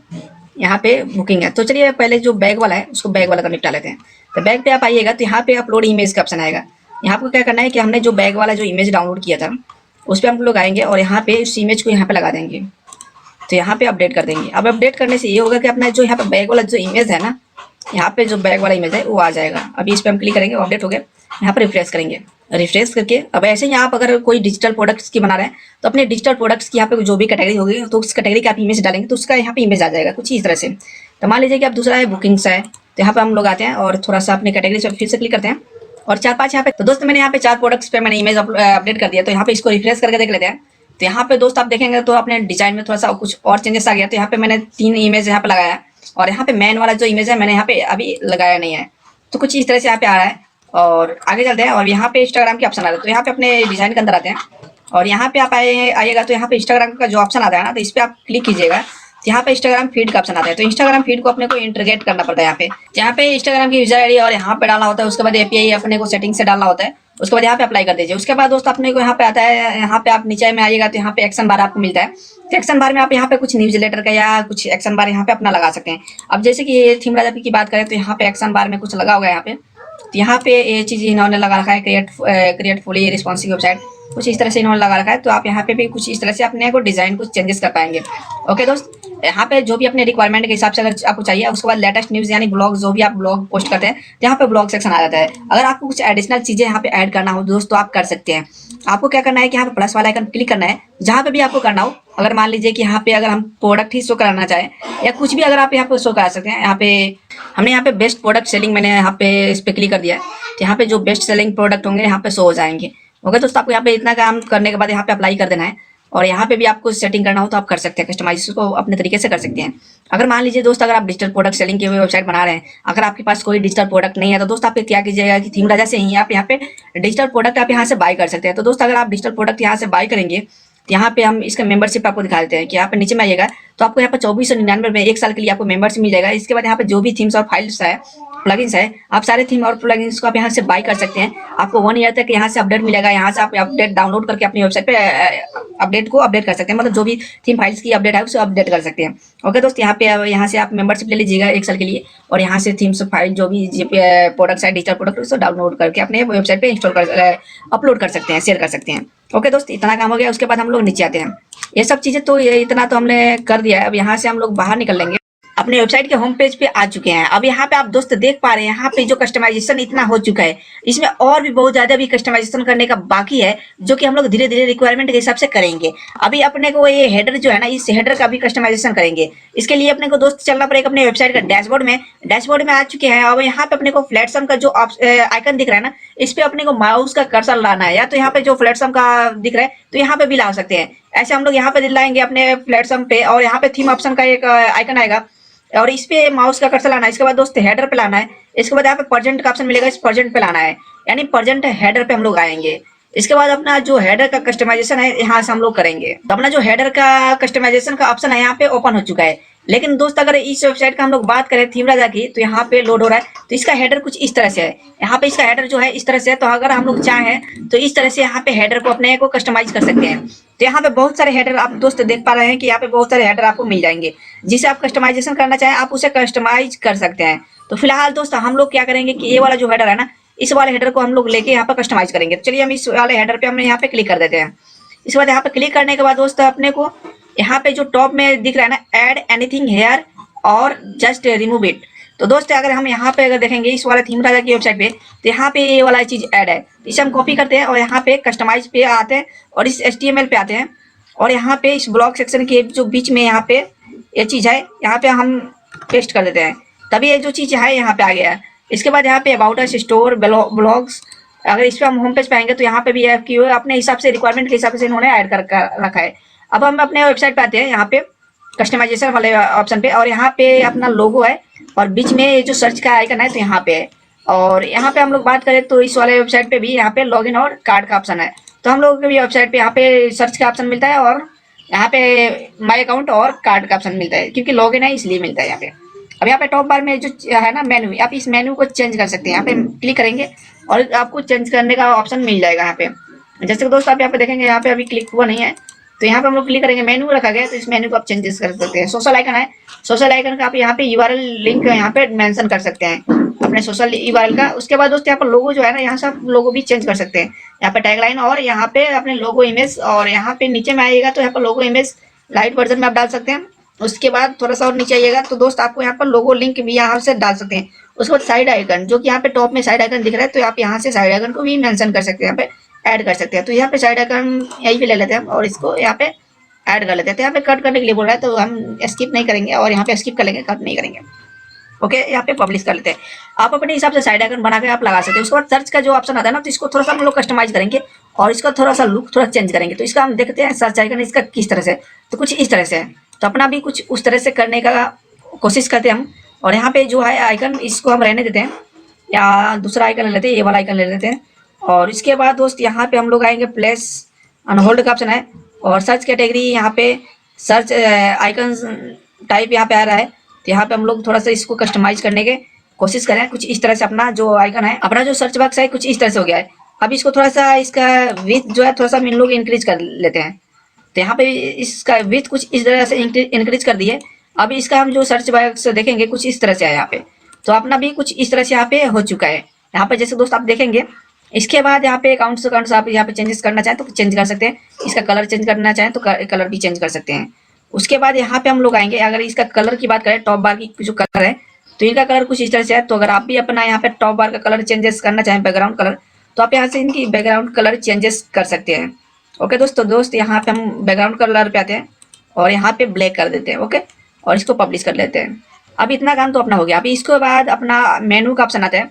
यहाँ पे बुकिंग है। तो चलिए पहले जो बैग वाला है उसको बैग वाला का निपटा लेते हैं। तो बैग पे आप आइएगा तो यहाँ पे अपलोड इमेज का ऑप्शन आएगा। यहाँ पे क्या करना है कि हमने जो बैग वाला जो इमेज डाउनलोड किया था उस पर हम लोग आएंगे और यहाँ पे उस इमेज को यहाँ पे लगा देंगे। तो यहाँ पे अपडेट कर देंगे। अब अपडेट करने से ये होगा कि अपना जो यहाँ पे बैग वाला जो इमेज है ना, यहाँ पे जो बैग वाला इमेज है वो आ जाएगा। अभी इस पर हम क्लिक करेंगे, अपडेट हो गया। यहाँ पर रिफ्रेश करेंगे, रिफ्रेश करके अब ऐसे ही आप अगर कोई डिजिटल प्रोडक्ट्स की बना रहे हैं तो अपने डिजिटल प्रोडक्ट्स की यहाँ पे जो भी कैटेगरी होगी तो उस कैटेगरी का आप इमेज डालेंगे तो उसका यहाँ पे इमेज आ जाएगा कुछ इस तरह से। तो मान लीजिए कि आप दूसरा है बुकिंग्स है, तो यहाँ पे हम लोग आते हैं और थोड़ा सा अपने कैटेगरी से फिर से क्लिक करते हैं और 4-5 यहाँ पे। तो दोस्त मैंने यहाँ पे 4 प्रोडक्ट्स पे मैंने इमेज अपडेट कर दिया। तो यहाँ पे इसको रिफ्रेश करके देख लेते हैं। तो यहाँ पे दोस्त आप देखेंगे तो अपने डिजाइन में थोड़ा सा कुछ और चेंजेस आ गया। तो यहाँ पे मैंने 3 इमेज यहाँ पे लगाया और यहाँ पे मैन वाला जो इमेज है मैंने यहाँ पे अभी लगाया नहीं है। तो कुछ इस तरह से यहाँ पे आ रहा है। और आगे चलते हैं और यहाँ पे इंस्टाग्राम के ऑप्शन आ रहा है। तो यहाँ पे अपने डिजाइन के अंदर आते हैं और यहाँ पे आप आइएगा तो यहाँ पे इंस्टाग्राम का जो ऑप्शन आता है ना, तो इस पर आप क्लिक कीजिएगा। तो यहाँ पे इंस्टाग्राम फीड का ऑप्शन आता है। तो इंस्टाग्राम फीड को अपने को इंटीग्रेट करना पड़ता है यहाँ पे इंस्टाग्राम की यूजर आईडी और यहाँ पे डालना होता है। उसके बाद एपीआई अपने को सेटिंग से डालना होता है। उसके बाद यहाँ पे अप्लाई कर दीजिए। उसके बाद दोस्त अपने को यहाँ पे आता है, यहाँ पे आप नीचे में आइएगा तो यहाँ पे एक्शन बार आपको मिलता है। तो एक्शन बार में आप यहाँ पे कुछ न्यूज लेटर का या कुछ एक्शन बार यहाँ पे अपना लगा सकते हैं। अब जैसे कि थीम राजा की बात करें तो यहाँ पे एक्शन बार में कुछ लगा होगा यहाँ पे। तो यहाँ पे ये चीज़ इन्होंने लगा रखा है, क्रिएट फुली रिस्पॉन्सिव वेबसाइट, कुछ इस तरह से इन्होंने लगा रखा है। तो आप यहाँ पे भी कुछ इस तरह से अपने को डिजाइन कुछ चेंजेस कर पाएंगे। ओके दोस्त, यहाँ पे जो भी अपने रिक्वायरमेंट के हिसाब से अगर आपको चाहिए, उसके बाद लेटेस्ट न्यूज़ यानी ब्लॉग जो भी आप ब्लॉग पोस्ट करते हैं तो यहाँ पे ब्लॉग सेक्शन आ जाता है। अगर आपको कुछ एडिशनल चीज़ें यहाँ पे ऐड करना हो दोस्त तो आप कर सकते हैं। आपको क्या करना है कि यहाँ पे प्लस वाला आइकन क्लिक करना है जहाँ पे भी आपको करना हो। अगर मान लीजिए कि यहाँ पे अगर हम प्रोडक्ट ही शो कराना चाहें या कुछ भी अगर आप यहाँ पे शो करा सकते हैं। यहाँ पे हमने यहाँ पे बेस्ट प्रोडक्ट सेलिंग मैंने यहाँ पे इस पर क्लिक कर दिया है। तो यहाँ पे जो बेस्ट सेलिंग प्रोडक्ट होंगे यहाँ पे शो हो जाएंगे। ओके दोस्तों, आपको यहाँ पे इतना काम करने के बाद यहाँ पे अप्लाई कर देना है और यहाँ पे भी आपको सेटिंग करना हो तो आप कर सकते हैं, कस्टमाइज को अपने तरीके से कर सकते हैं। अगर मान लीजिए दोस्त अगर आप डिजिटल प्रोडक्ट सेलिंग की वेबसाइट बना रहे हैं, अगर आपके पास कोई डिजिटल प्रोडक्ट नहीं है तो दोस्त आप क्या कीजिएगा कि थीम राजा से ही आप यहाँ पे डिजिटल प्रोडक्ट आप यहाँ से बाय कर सकते हैं। तो दोस्त अगर आप डिजिटल प्रोडक्ट यहाँ से बाय करेंगे तो यहाँ पे हम इसका मेंबरशिप आपको दिखा देते हैं कि यहाँ पे नीचे में आइएगा तो आपको यहाँ पे 2499 में 1 साल के लिए आपको मेंबरशिप मिल जाएगा। इसके बाद यहाँ पे जो भी थीम्स और फाइल्स है, प्लगइन्स है, आप सारे थीम और प्लगइन्स को आप यहाँ से बाय कर सकते हैं। आपको 1 ईयर तक यहाँ से अपडेट मिलेगा। यहाँ से आप अपडेट डाउनलोड करके अपनी वेबसाइट पे अपडेट को अपडेट कर सकते हैं, मतलब जो भी थीम फाइल्स की अपडेट है उसे अपडेट कर सकते हैं। ओके दोस्त, यहाँ पे यहाँ से आप मेंबरशिप ले लीजिएगा 1 साल के लिए और यहाँ से थीम्स फाइल जो भी प्रोडक्ट्स है डिजिटल प्रोडक्ट उसको डाउनलोड करके अपने वेबसाइट पे इंस्टॉल कर अपलोड कर सकते हैं, शेयर कर सकते हैं। ओके दोस्त, इतना काम हो गया। उसके बाद हम लोग नीचे आते हैं। ये सब चीज़ें तो इतना तो हमने कर दिया है। अब यहाँ से हम लोग बाहर निकल लेंगे, अपने वेबसाइट के होम पेज पे आ चुके हैं। अब यहाँ पे आप दोस्त देख पा रहे हैं यहाँ पे जो कस्टमाइजेशन इतना हो चुका है, इसमें और भी बहुत ज्यादा भी कस्टमाइजेशन करने का बाकी है जो कि हम लोग धीरे धीरे रिक्वायरमेंट के हिसाब से करेंगे। अभी अपने को ये हेडर जो है ना, इस हेडर का भी कस्टमाइजेशन करेंगे। इसके लिए अपने को दोस्त चलना पड़ेगा अपने वेबसाइट का डैशबोर्ड में आ चुके हैं। अब यहाँ पे अपने को प्लेटफॉर्म का जो आइकन दिख रहा है ना, इस पे अपने को माउस का कर्सर लाना है, या तो यहाँ पे जो प्लेटफॉर्म का दिख रहा है तो यहाँ पे भी ला सकते हैं। ऐसे हम लोग यहाँ पे लाएंगे अपने प्लेटफॉर्म पे और यहाँ पे थीम ऑप्शन का एक आइकन आएगा। और इस पे माउस का कर्सर लाना है। इसके बाद दोस्त हेडर पे लाना है। इसके बाद यहाँ पे प्रेजेंट का ऑप्शन मिलेगा, इस प्रेजेंट पे लाना है, यानी प्रेजेंट हेडर पे हम लोग आएंगे। इसके बाद अपना जो हेडर का कस्टमाइजेशन है यहाँ से हम लोग करेंगे। तो अपना जो हेडर का कस्टमाइजेशन का ऑप्शन है यहाँ पे ओपन हो चुका है। लेकिन दोस्त अगर इस वेबसाइट का हम लोग बात करें थीम राजा की, तो यहाँ पे लोड हो रहा है। तो इसका हेडर कुछ इस तरह से है। यहाँ पे इसका हेडर जो है इस तरह से है। तो अगर हम लोग चाहें तो इस तरह से यहाँ पे हेडर को अपने को कस्टमाइज कर सकते हैं। तो यहाँ पे बहुत सारे हेडर आप दोस्त देख पा रहे हैं कि यहाँ पे बहुत सारे हेडर आपको मिल जाएंगे। जिसे आप कस्टमाइजेशन करना चाहें आप उसे कस्टमाइज कर सकते हैं। तो फिलहाल दोस्त हम लोग क्या करेंगे कि ये वाला जो हेडर है ना, इस वाले हेडर को हम लोग लेके यहाँ पे कस्टमाइज करेंगे। तो चलिए हम इस वाले हेडर पे हम यहाँ पे क्लिक कर देते हैं। इसके बाद यहाँ पे क्लिक करने के बाद दोस्त अपने को यहाँ पे जो टॉप में दिख रहा है ना, ऐड एनीथिंग हेयर और जस्ट रिमूव इट। तो दोस्त अगर हम यहाँ पे अगर देखेंगे इस वाले थीम राजा की वेबसाइट पे, तो यहाँ पे ये वाला चीज ऐड है। इसे हम कॉपी करते हैं और यहाँ पे कस्टमाइज पे आते हैं और इस HTML पे आते हैं और यहाँ पे इस ब्लॉक सेक्शन के जो बीच में यहाँ पे ये चीज है, यहाँ पे हम पेस्ट कर देते हैं। तभी ये जो चीज है यहाँ पे आ गया है। इसके बाद यहाँ पे अबाउट अस, स्टोर, ब्लॉग्स, अगर इस पे हम होम पेज पे आएंगे तो यहाँ पे भी है कि अपने हिसाब से रिक्वायरमेंट के हिसाब से इन्होंने ऐड कर रखा है। अब हम अपने वेबसाइट पे आते हैं, यहाँ पे कस्टमाइजेशन वाले ऑप्शन पे, और यहाँ पे अपना लोगो है और बीच में जो सर्च का आइकन है तो यहाँ पे है। और यहाँ पे हम लोग बात करें तो इस वाले वेबसाइट पे भी यहाँ पे लॉगिन और कार्ड का ऑप्शन है। तो हम लोगों के भी वेबसाइट पे यहाँ पे सर्च का ऑप्शन मिलता है और यहाँ पे माई अकाउंट और कार्ड का ऑप्शन मिलता है, क्योंकि लॉगिन है इसलिए मिलता है यहाँ पे। अब यहाँ पे टॉप बार में जो है ना मेन्यू, आप इस मेन्यू को चेंज कर सकते हैं। यहाँ पे क्लिक करेंगे और आपको चेंज करने का ऑप्शन मिल जाएगा यहाँ पे। जैसे कि दोस्त आप यहाँ पे देखेंगे यहाँ पे अभी क्लिक हुआ नहीं है, तो यहाँ पे हम लोग क्लिक करेंगे, मेन्यू रखा गया तो इस मेन्यू को आप चेंजेस कर सकते हैं। सोशल आइकन है, सोशल आइकन का आप यहाँ पे URL लिंक यहाँ पे मेंशन कर सकते हैं अपने सोशल URL का। उसके बाद दोस्त यहाँ पर लोगो जो है ना, यहाँ से आप लोगो भी चेंज कर सकते हैं। यहाँ पे टैगलाइन और यहाँ पे अपने लोगो इमेज, और यहाँ पे नीचे में आइएगा तो यहाँ पर लोगो इमेज लाइट वर्जन में आप डाल सकते हैं। उसके बाद थोड़ा सा और नीचे आइएगा तो दोस्त आपको यहाँ पर लोगो लिंक भी यहाँ से डाल सकते हैं। उसके बाद साइड आइकन, जो कि यहाँ पे टॉप में साइड आइकन दिख रहा है, तो आप यहाँ से साइड आइकन को भी मेंशन कर सकते हैं, यहाँ पे ऐड कर सकते हैं। तो यहाँ पे साइड आइकन यही पे ले लेते हैं और इसको यहाँ पे ऐड कर लेते हैं। तो यहाँ पे कट करने के लिए बोल रहा है तो हम स्किप नहीं करेंगे और यहाँ पे स्किप कर लेंगे, कट नहीं करेंगे। ओके, यहाँ पे पब्लिश कर लेते हैं। आप अपने हिसाब से साइड आइकन बना के आप लगा सकते हैं। उसके बाद सर्च का जो ऑप्शन आता है ना, तो इसको थोड़ा सा हम लोग कस्टमाइज करेंगे और इसका थोड़ा सा लुक थोड़ा चेंज करेंगे। तो इसका हम देखते हैं सर्च आइकन इसका किस तरह से, तो कुछ इस तरह से है। तो अपना भी कुछ उस तरह से करने का कोशिश करते हैं हम। और यहाँ पे जो है आइकन, इसको हम रहने देते हैं या दूसरा आइकन ले लेते हैं, ये वाला आइकन ले लेते हैं। और इसके बाद दोस्त यहाँ पे हम लोग आएंगे, प्लेस ऑन होल्ड का ऑप्शन है और सर्च कैटेगरी, यहाँ पे सर्च आइकन टाइप यहाँ पे आ रहा है। तो यहाँ पे हम लोग थोड़ा सा इसको कस्टमाइज करने के कोशिश करें कुछ इस तरह से। अपना जो आइकन है, अपना जो सर्च बॉक्स है कुछ इस तरह से हो गया है। अब इसको थोड़ा सा इसका विथ जो है थोड़ा सा हम लोग इंक्रीज कर लेते हैं। तो यहाँ पे इसका विथ कुछ इस तरह से इंक्रीज कर दिए। अब इसका हम जो सर्च बॉक्स देखेंगे कुछ इस तरह से है यहाँ पे। तो अपना भी कुछ इस तरह से यहाँ पे हो चुका है। यहाँ पे जैसे दोस्त आप देखेंगे, इसके बाद यहाँ पे अकाउंट्स आप यहाँ पे चेंजेस करना चाहें तो चेंज कर सकते हैं। इसका कलर चेंज करना चाहें तो कलर भी चेंज कर सकते हैं। उसके बाद यहाँ पे हम लोग आएंगे, अगर इसका कलर की बात करें, टॉप बार की जो कलर है, तो इनका कलर कुछ इस तरह से है। तो अगर आप भी अपना यहाँ पे टॉप बार का कलर चेंजेस करना चाहें, बैकग्राउंड कलर, तो आप यहाँ से इनकी बैकग्राउंड कलर चेंजेस कर सकते हैं। ओके दोस्त यहाँ पे हम बैकग्राउंड कलर पे आते हैं और यहाँ पे ब्लैक कर देते हैं। ओके, और इसको पब्लिश कर लेते हैं। अब इतना काम तो अपना हो गया। अभी इसके बाद अपना मेनू का ऑप्शन आता है,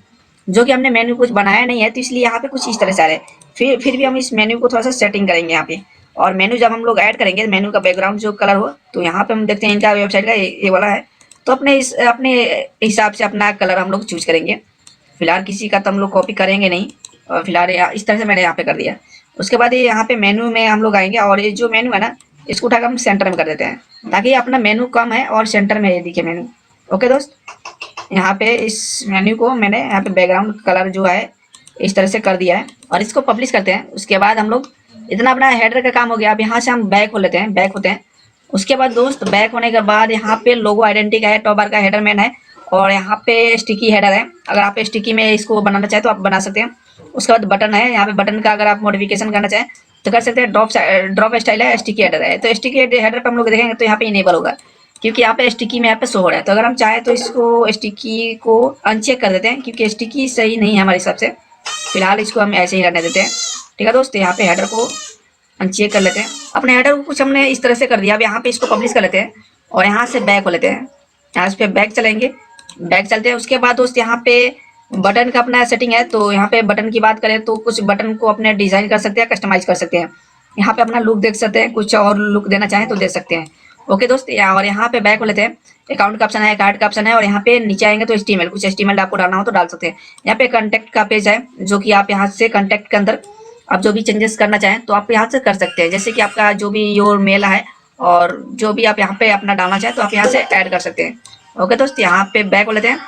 जो कि हमने मेन्यू कुछ बनाया नहीं है, तो इसलिए यहाँ पे कुछ इस तरह से आ रहा है। फिर भी हम इस मेन्यू को थोड़ा सा सेटिंग करेंगे यहाँ पे। और मेन्यू जब हम लोग ऐड करेंगे, मेन्यू का बैकग्राउंड जो कलर हो, तो यहाँ पे हम देखते हैं इनका वेबसाइट का ये वाला है। तो अपने हिसाब से अपना कलर हम लोग चूज करेंगे। फिलहाल किसी का तो हम लोग कॉपी करेंगे नहीं, और फिलहाल इस तरह से मैंने यहाँ पे कर दिया। उसके बाद ये यहाँ पे मेन्यू में हम लोग आएंगे और ये जो मेन्यू है ना, इसको उठाकर हम सेंटर में कर देते हैं, ताकि अपना मेन्यू कम है और सेंटर में ये दिखे मेन्यू। ओके दोस्त, यहाँ पे इस मेन्यू को मैंने यहाँ पे बैकग्राउंड कलर जो है इस तरह से कर दिया है और इसको पब्लिश करते हैं। उसके बाद हम लोग इतना अपना हेडर का काम हो गया। अब यहाँ से हम बैक हो लेते हैं, बैक होते हैं। उसके बाद दोस्त बैक होने के बाद यहाँ पे लोगो आइडेंटिटी का है, टॉप बार का हेडर मैन है और यहाँ पे स्टिकी हेडर है। अगर आप स्टिकी में इसको बनाना चाहें तो आप बना सकते हैं। उसके बाद बटन है, यहाँ पे बटन का अगर आप मॉडिफिकेशन करना चाहें तो कर सकते हैं। ड्रॉप स्टाइल है, स्टिकी हेडर है। तो स्टिकी हेडर पर हम लोग देखेंगे तो यहाँ पे इनेबल होगा, क्योंकि यहाँ पे स्टिकी में यहाँ पे शो हो रहा है। तो अगर हम चाहें तो इसको स्टिकी को अनचेक कर देते हैं, क्योंकि स्टिकी सही नहीं है हमारे हिसाब से। फिलहाल इसको हम ऐसे ही रहने देते हैं। ठीक है दोस्त, यहाँ पे हेडर को अनचेक कर लेते हैं। अपने हेडर को कुछ हमने इस तरह से कर दिया। अब यहाँ पे इसको पब्लिश कर लेते हैं और यहाँ से बैक हो लेते हैं। यहाँ पे बैक चलेंगे, बैक चलते हैं। उसके बाद दोस्त यहाँ पे बटन का अपना सेटिंग है। तो यहाँ पे बटन की बात करें तो कुछ बटन को अपने डिजाइन कर सकते हैं, कस्टमाइज कर सकते हैं। यहाँ पे अपना लुक देख सकते हैं, कुछ और लुक देना चाहें तो दे सकते हैं। ओके दोस्त, और यहाँ पे बैक हो लेते हैं। अकाउंट का ऑप्शन है, कार्ड का ऑप्शन है, और यहाँ पे नीचे आएंगे तो HTML, कुछ HTML आपको डालना हो तो डाल सकते हैं। यहाँ पे कॉन्टैक्ट का पेज है, जो कि आप यहाँ से कॉन्टैक्ट के अंदर आप जो भी चेंजेस करना चाहें तो आप यहाँ से कर सकते हैं। जैसे कि आपका जो भी योर मेल है और जो भी आप यहाँ पे अपना डालना चाहें तो आप यहाँ से ऐड कर सकते हैं। ओके दोस्त, यहाँ पे बैक हो लेते हैं।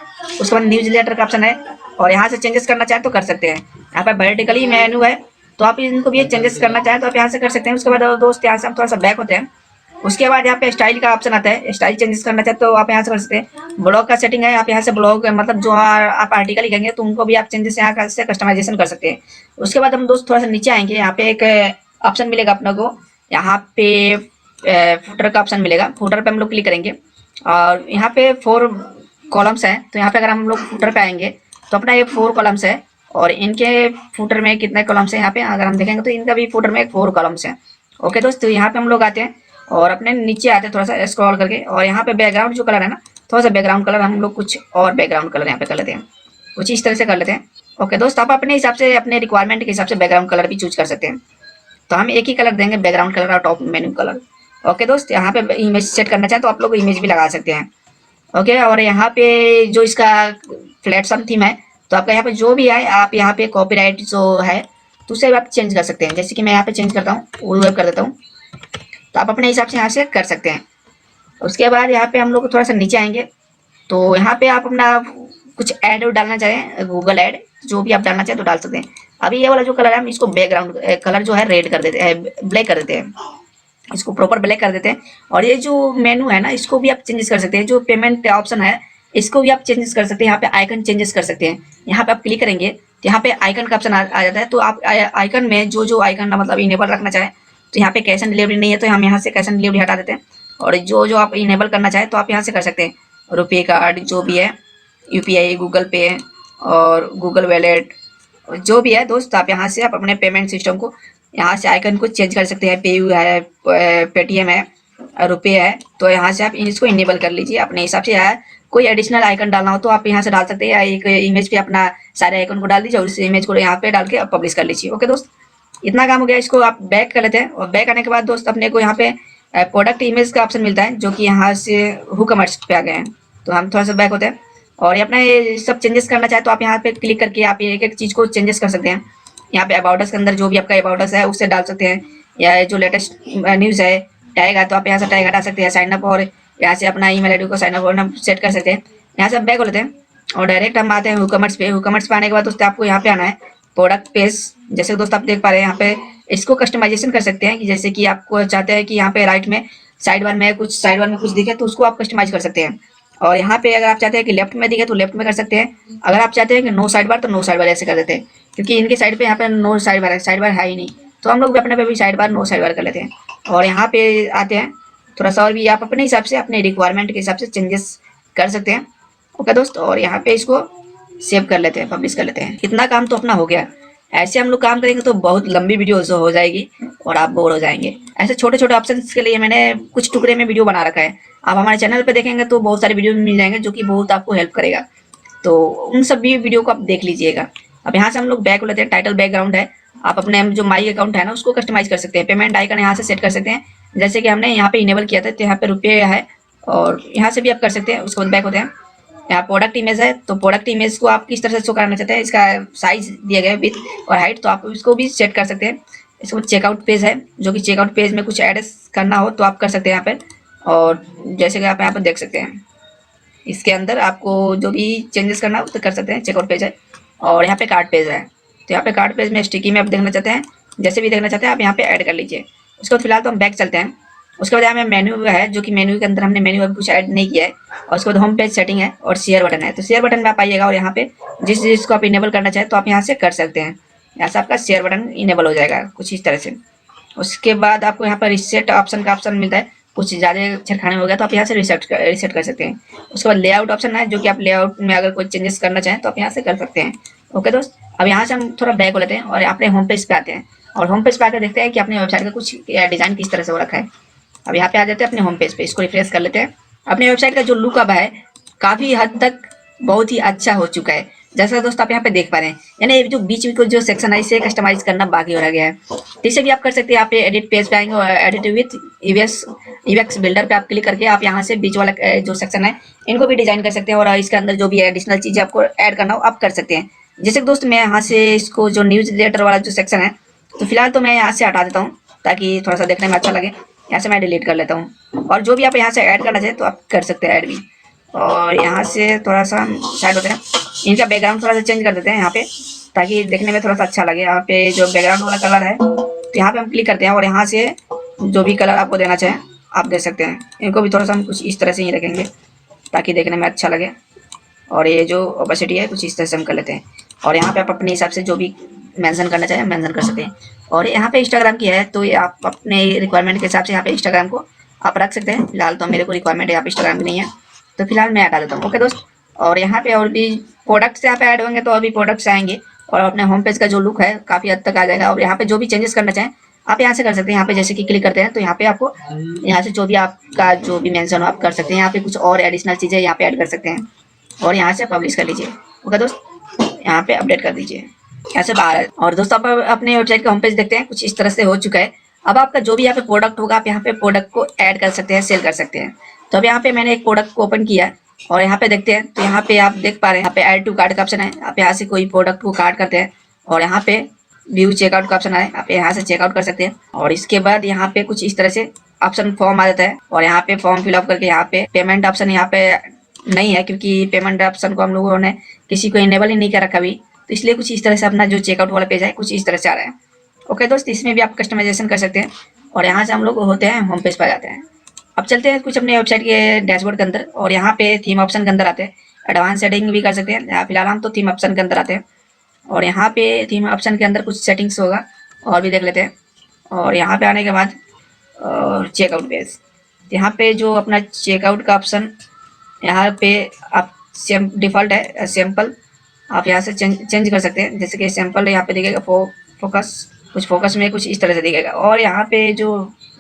उसके बाद न्यूज़ लेटर का ऑप्शन है और यहाँ से चेंजेस करना चाहें तो कर सकते हैं। यहाँ पे वर्टिकली मेन्यू है, तो आप इनको भी चेंजेस करना चाहें तो आप यहाँ से कर सकते हैं। उसके बाद दोस्त यहाँ से हम थोड़ा सा बैक होते हैं। उसके बाद यहाँ पे स्टाइल का ऑप्शन आता है, स्टाइल चेंजेस करना चाहते तो आप यहाँ से कर सकते हैं। ब्लॉग का सेटिंग है, आप यहाँ से ब्लॉग मतलब जो आप आर्टिकल लिखेंगे तो उनको भी आप चेंजेस यहाँ से कस्टमाइजेशन कर सकते हैं। उसके बाद हम दोस्त थोड़ा सा नीचे आएंगे, यहाँ पे एक ऑप्शन मिलेगा अपने को, यहाँ पे फुटर का ऑप्शन मिलेगा। फुटर पे हम लोग क्लिक करेंगे और यहाँ पे 4 कॉलम्स हैं, तो यहाँ पे अगर हम लोग फुटर पे आएंगे तो अपना ये 4 कॉलम्स है और इनके फुटर में कितने कॉलम्स हैं यहाँ पे अगर हम देखेंगे तो इनका भी फुटर में 4 कॉलम्स हैं। ओके दोस्त, तो यहाँ पे हम लोग आते हैं और अपने नीचे आते हैं थोड़ा सा स्क्रॉल करके, और यहाँ पे बैकग्राउंड जो कलर है ना, थोड़ा सा बैकग्राउंड कलर हम लोग कुछ और बैकग्राउंड कलर यहाँ पे कर लेते हैं, कुछ इस तरह से कर लेते हैं। ओके दोस्त, आप अपने हिसाब से अपने रिक्वायरमेंट के हिसाब से बैकग्राउंड कलर भी चूज कर सकते हैं। तो हम एक ही कलर देंगे, बैकग्राउंड कलर और टॉप मेन्यू कलर। ओके दोस्त, यहाँ पे इमेज सेट करना चाहें तो आप लोग इमेज भी लगा सकते हैं। ओके, और यहाँ पे जो इसका प्लेटफॉर्म थीम है, तो आपका यहाँ पे जो भी है आप यहाँ पे कॉपीराइट जो है तो उसे आप चेंज कर सकते हैं। जैसे कि मैं यहाँ पे चेंज करता हूँ, वुल वेब कर देता हूँ, तो आप अपने हिसाब से यहाँ से कर सकते हैं। उसके बाद यहाँ पे हम लोग थोड़ा सा नीचे आएंगे तो यहाँ पे आप अपना कुछ ऐड डालना चाहें, गूगल ऐड जो भी आप डालना चाहें तो डाल सकते हैं। अभी ये वाला जो कलर है हम इसको बैकग्राउंड कलर जो है रेड कर देते हैं, ब्लैक कर देते हैं, इसको प्रॉपर ब्लैक कर देते हैं। और ये जो मेनू है ना, इसको भी आप चेंजेस कर सकते हैं। जो पेमेंट ऑप्शन है इसको भी आप चेंजेस कर सकते हैं। यहाँ पे आइकन चेंजेस कर सकते हैं। यहाँ पे आप क्लिक करेंगे तो यहाँ पे आइकन का ऑप्शन आ जाता है। तो आप आइकन में जो आइकन मतलब इनेबल रखना चाहें, तो यहाँ पे कैश ऑन डिलीवरी नहीं है तो हम यहाँ से कैश ऑन डिलीवरी हटा देते हैं, और जो आप इनेबल करना चाहें तो आप यहाँ से कर सकते हैं। रुपये कार्ड जो भी है, UPI, गूगल पे और गूगल वैलेट जो भी है दोस्त, आप यहाँ से आप अपने पेमेंट सिस्टम को यहाँ से आइकन को चेंज कर सकते हैं। पेयू है, पेटीएम है, रुपये है, तो यहाँ से आप इसको इनेबल कर लीजिए अपने हिसाब से। है कोई एडिशनल आइकन डालना हो तो आप यहाँ से डाल सकते हैं, या एक इमेज पे अपना सारे आइकन को डाल दीजिए और उस इमेज को यहाँ पे डाल के आप पब्लिश कर लीजिए। ओके दोस्त, इतना काम हो गया। इसको आप बैक कर लेते हैं और बैक आने के बाद दोस्त अपने को यहाँ पे प्रोडक्ट इमेज का ऑप्शन मिलता है, जो कि यहाँ से हुकमर्स पे आ गए हैं। तो हम थोड़ा सा बैक होते हैं और अपना ये सब चेंजेस करना चाहे तो आप यहाँ पे क्लिक करके आप एक एक चीज़ को चेंजेस कर सकते हैं। यहाँ पे अबाउट अस के अंदर जो भी आपका अबाउट अस है उससे डाल सकते हैं, या जो लेटेस्ट न्यूज़ है टैग है तो आप यहाँ से टैग हटा सकते हैं, साइनअप, और यहाँ से अपना ईमेल आईडी को साइनअप और सेट कर सकते हैं। यहाँ से बैक हो लेते हैं और डायरेक्ट हम आते हैं हुकमर्स पे। हुकमर्स पे आने के बाद दोस्तों आपको यहाँ पे आना है प्रोडक्ट पेज। जैसे दोस्त आप देख पा रहे हैं यहाँ पे इसको कस्टमाइजेशन कर सकते हैं कि जैसे कि आपको चाहते हैं कि यहाँ पे राइट में साइड बार में कुछ दिखे तो उसको आप कस्टमाइज कर सकते हैं। और यहाँ पे अगर आप चाहते हैं कि लेफ्ट में दिखे तो लेफ्ट में कर सकते हैं। अगर आप चाहते हैं कि नो साइड बार तो नो साइड बार ऐसे कर देते हैं, क्योंकि इनके साइड पे यहाँ पे नो साइड बार है, साइड बार है ही नहीं, तो हम लोग भी अपने पे भी side bar no side bar कर लेते हैं। और यहाँ पे आते हैं थोड़ा सा और भी आप अपने हिसाब से अपने रिक्वायरमेंट के हिसाब से चेंजेस कर सकते हैं। ओके दोस्त, और यहाँ पे इसको सेव कर लेते हैं, पब्लिश कर लेते हैं। इतना काम तो अपना हो गया। ऐसे हम लोग काम करेंगे तो बहुत लंबी वीडियो हो जाएगी और आप बोर हो जाएंगे। ऐसे छोटे छोटे ऑप्शंस के लिए मैंने कुछ टुकड़े में वीडियो बना रखा है। आप हमारे चैनल पे देखेंगे तो बहुत सारे वीडियो मिल जाएंगे जो कि बहुत आपको हेल्प करेगा, तो उन सब भी वीडियो को आप देख लीजिएगा। अब यहाँ से हम लोग बैक हो लेते हैं। टाइटल बैकग्राउंड है, आप अपने जो माई अकाउंट है ना उसको कस्टमाइज कर सकते हैं। पेमेंट आइकन यहाँ से सेट कर सकते हैं, जैसे कि हमने यहाँ पे इनेबल किया था तो यहाँ पे रुपये है और यहाँ से भी आप कर सकते हैं। उसके बाद बैक होते हैं। यहाँ प्रोडक्ट इमेज है, तो प्रोडक्ट इमेज को आप किस तरह से शो कराना चाहते हैं, इसका साइज दिया गया है, विड्थ और हाइट, तो आप इसको भी सेट कर सकते हैं। इसको चेकआउट पेज है, जो कि चेकआउट पेज में कुछ ऐड करना हो तो आप कर सकते हैं यहाँ पे। और जैसे कि आप यहाँ पर देख सकते हैं इसके अंदर आपको जो भी चेंजेस करना हो तो कर सकते हैं। चेकआउट पेज है और यहाँ पे कार्ड पेज है, तो यहाँ पे कार्ड पेज में स्टिकी में आप देखना चाहते हैं, जैसे भी देखना चाहते हैं आप यहाँ पे ऐड कर लीजिए। उसके बाद फिलहाल तो हम बैक चलते हैं। उसके बाद यहाँ में मेन्यू है, जो कि मेन्यू के अंदर हमने मेन्यू अभी कुछ ऐड नहीं किया है। और उसके बाद होम पेज सेटिंग है और शेयर बटन है, तो शेयर बटन में आप आइएगा और यहाँ पे जिस चीज़ को आप इनेबल करना चाहें तो आप यहाँ से कर सकते हैं। यहाँ से आपका शेयर बटन इनेबल हो जाएगा कुछ इस तरह से। उसके बाद आपको यहाँ पर रिसेट ऑप्शन का ऑप्शन मिलता है, कुछ ज़्यादा छेड़खानी हो गया तो आप यहाँ से रिसेट कर सकते हैं। उसके बाद लेआउट ऑप्शन है, जो कि आप लेआउट में अगर कोई चेंजेस करना चाहें तो आप यहाँ से कर सकते हैं। ओके दोस्त, अब यहाँ से हम थोड़ा बैक हो लेते हैं और अपने होम पेज पे आते हैं और होम पेज पे आकर देखते हैं कि अपनी वेबसाइट का कुछ डिज़ाइन किस तरह से हो रखा है। अब यहाँ पे आ जाते हैं अपने होम पेज पे, इसको रिफ्रेश कर लेते हैं। अपनी वेबसाइट का जो लुक अब है काफ़ी हद तक बहुत ही अच्छा हो चुका है। जैसा दोस्त आप यहाँ पे देख पा रहे हैं, यानी जो बीच में जो सेक्शन है इसे कस्टमाइज करना बाकी हो रह गया है। तो इसे भी आप कर सकते हैं। यहाँ पे एडिट पेज पे आएंगे और एडिट विथ यूएक्स बिल्डर पे आप क्लिक करके आप यहाँ से बीच वाला जो सेक्शन है इनको भी डिजाइन कर सकते हैं और इसके अंदर जो भी एडिशनल चीजें आपको ऐड करना हो आप कर सकते हैं। जैसे दोस्त मैं यहाँ से इसको जो न्यूज लेटर वाला जो सेक्शन है तो फिलहाल तो मैं यहाँ से हटा देता हूँ ताकि थोड़ा सा देखने में अच्छा लगे। यहाँ से मैं डिलीट कर लेता हूँ और जो भी आप यहाँ से ऐड करना चाहें तो आप कर सकते हैं ऐड भी। और यहाँ से थोड़ा सा साइड होते हैं, इनका बैकग्राउंड थोड़ा सा चेंज कर देते हैं यहाँ पे ताकि देखने में थोड़ा सा अच्छा लगे। यहाँ पे जो बैकग्राउंड वाला कलर है तो यहाँ पे हम क्लिक करते हैं और यहाँ से जो भी कलर आपको देना चाहें आप दे सकते हैं। इनको भी थोड़ा सा हम कुछ इस तरह से ही रखेंगे ताकि देखने में अच्छा लगे। और ये जो ओपेसिटी है कुछ इस तरह से हम कर लेते हैं और यहाँ पे आप अपने हिसाब से जो भी मेंशन करना चाहें मेंशन कर सकते हैं। और यहाँ पे इंस्टाग्राम की है तो ये आप अपने रिक्वायरमेंट के हिसाब से यहाँ पे इंस्टाग्राम को आप रख सकते हैं। फिलहाल तो मेरे को रिक्वायरमेंट यहाँ पे इंस्टाग्राम की नहीं है तो फिलहाल मैं हटा देता हूँ। ओके दोस्त, और यहाँ पे और भी प्रोडक्ट्स यहाँ पे ऐड होंगे तो अभी प्रोडक्ट्स आएंगे और अपने होम पेज का जो लुक है काफ़ी हद तक आ जाएगा। और यहाँ पे जो भी चेंजेस करना चाहें आप यहाँ से कर सकते हैं। यहाँ पे जैसे कि क्लिक करते हैं तो यहाँ पे आपको यहाँ से जो भी आपका जो भी मेंशन हो आप कर सकते हैं। यहाँ पे कुछ और एडिशनल चीज़ें यहाँ पे ऐड कर सकते हैं और यहाँ से पब्लिश कर लीजिए। ओके दोस्त, यहाँ पे अपडेट कर दीजिए ऐसे बाहर। और दोस्तों आप अपने वेबसाइट का होम पेज देखते हैं कुछ इस तरह से हो चुका है। अब आपका जो भी यहाँ पे प्रोडक्ट होगा आप यहाँ पे प्रोडक्ट को ऐड कर सकते हैं, सेल कर सकते हैं। तो अब यहाँ पे मैंने एक प्रोडक्ट को ओपन किया और यहाँ पे देखते हैं तो यहाँ पे आप देख पा रहे हैं यहाँ पे ऐड टू कार्ट का ऑप्शन है। आप यहाँ से कोई प्रोडक्ट को कार्ट करते हैं और यहाँ पे व्यू चेकआउट का ऑप्शन है, आप यहाँ से चेकआउट कर सकते हैं। और इसके बाद यहाँ पे कुछ इस तरह से ऑप्शन फॉर्म आ जाता है और यहाँ पे फॉर्म फिलअप करके यहाँ पे पेमेंट ऑप्शन यहाँ पे नहीं है क्योंकि पेमेंट ऑप्शन को हम लोगों ने किसी को इनेबल ही नहीं कर रखा अभी, तो इसलिए कुछ इस तरह से अपना जो चेकआउट वाला पेज है कुछ इस तरह से आ रहा है। ओके दोस्त, इसमें भी आप कस्टमाइजेशन कर सकते हैं और यहाँ से हम लोग होते हैं होम पेज पर जाते हैं। अब चलते हैं कुछ अपने वेबसाइट के डैशबोर्ड के अंदर और यहाँ पे थीम ऑप्शन के अंदर आते हैं। एडवांस सेटिंग भी कर सकते हैं, फिलहाल हम तो थीम ऑप्शन के अंदर आते हैं और यहाँ पे थीम ऑप्शन के अंदर कुछ सेटिंग्स होगा और भी देख लेते हैं। और यहाँ पे आने के बाद चेकआउट पेज, यहाँ पे जो अपना चेकआउट का ऑप्शन यहाँ पे आप डिफ़ॉल्ट है सैम्पल, आप यहाँ से चेंज कर सकते हैं। जैसे कि सैम्पल यहाँ पे दिखेगा फोकस, कुछ फोकस में कुछ इस तरह से दिखेगा। और यहाँ पे जो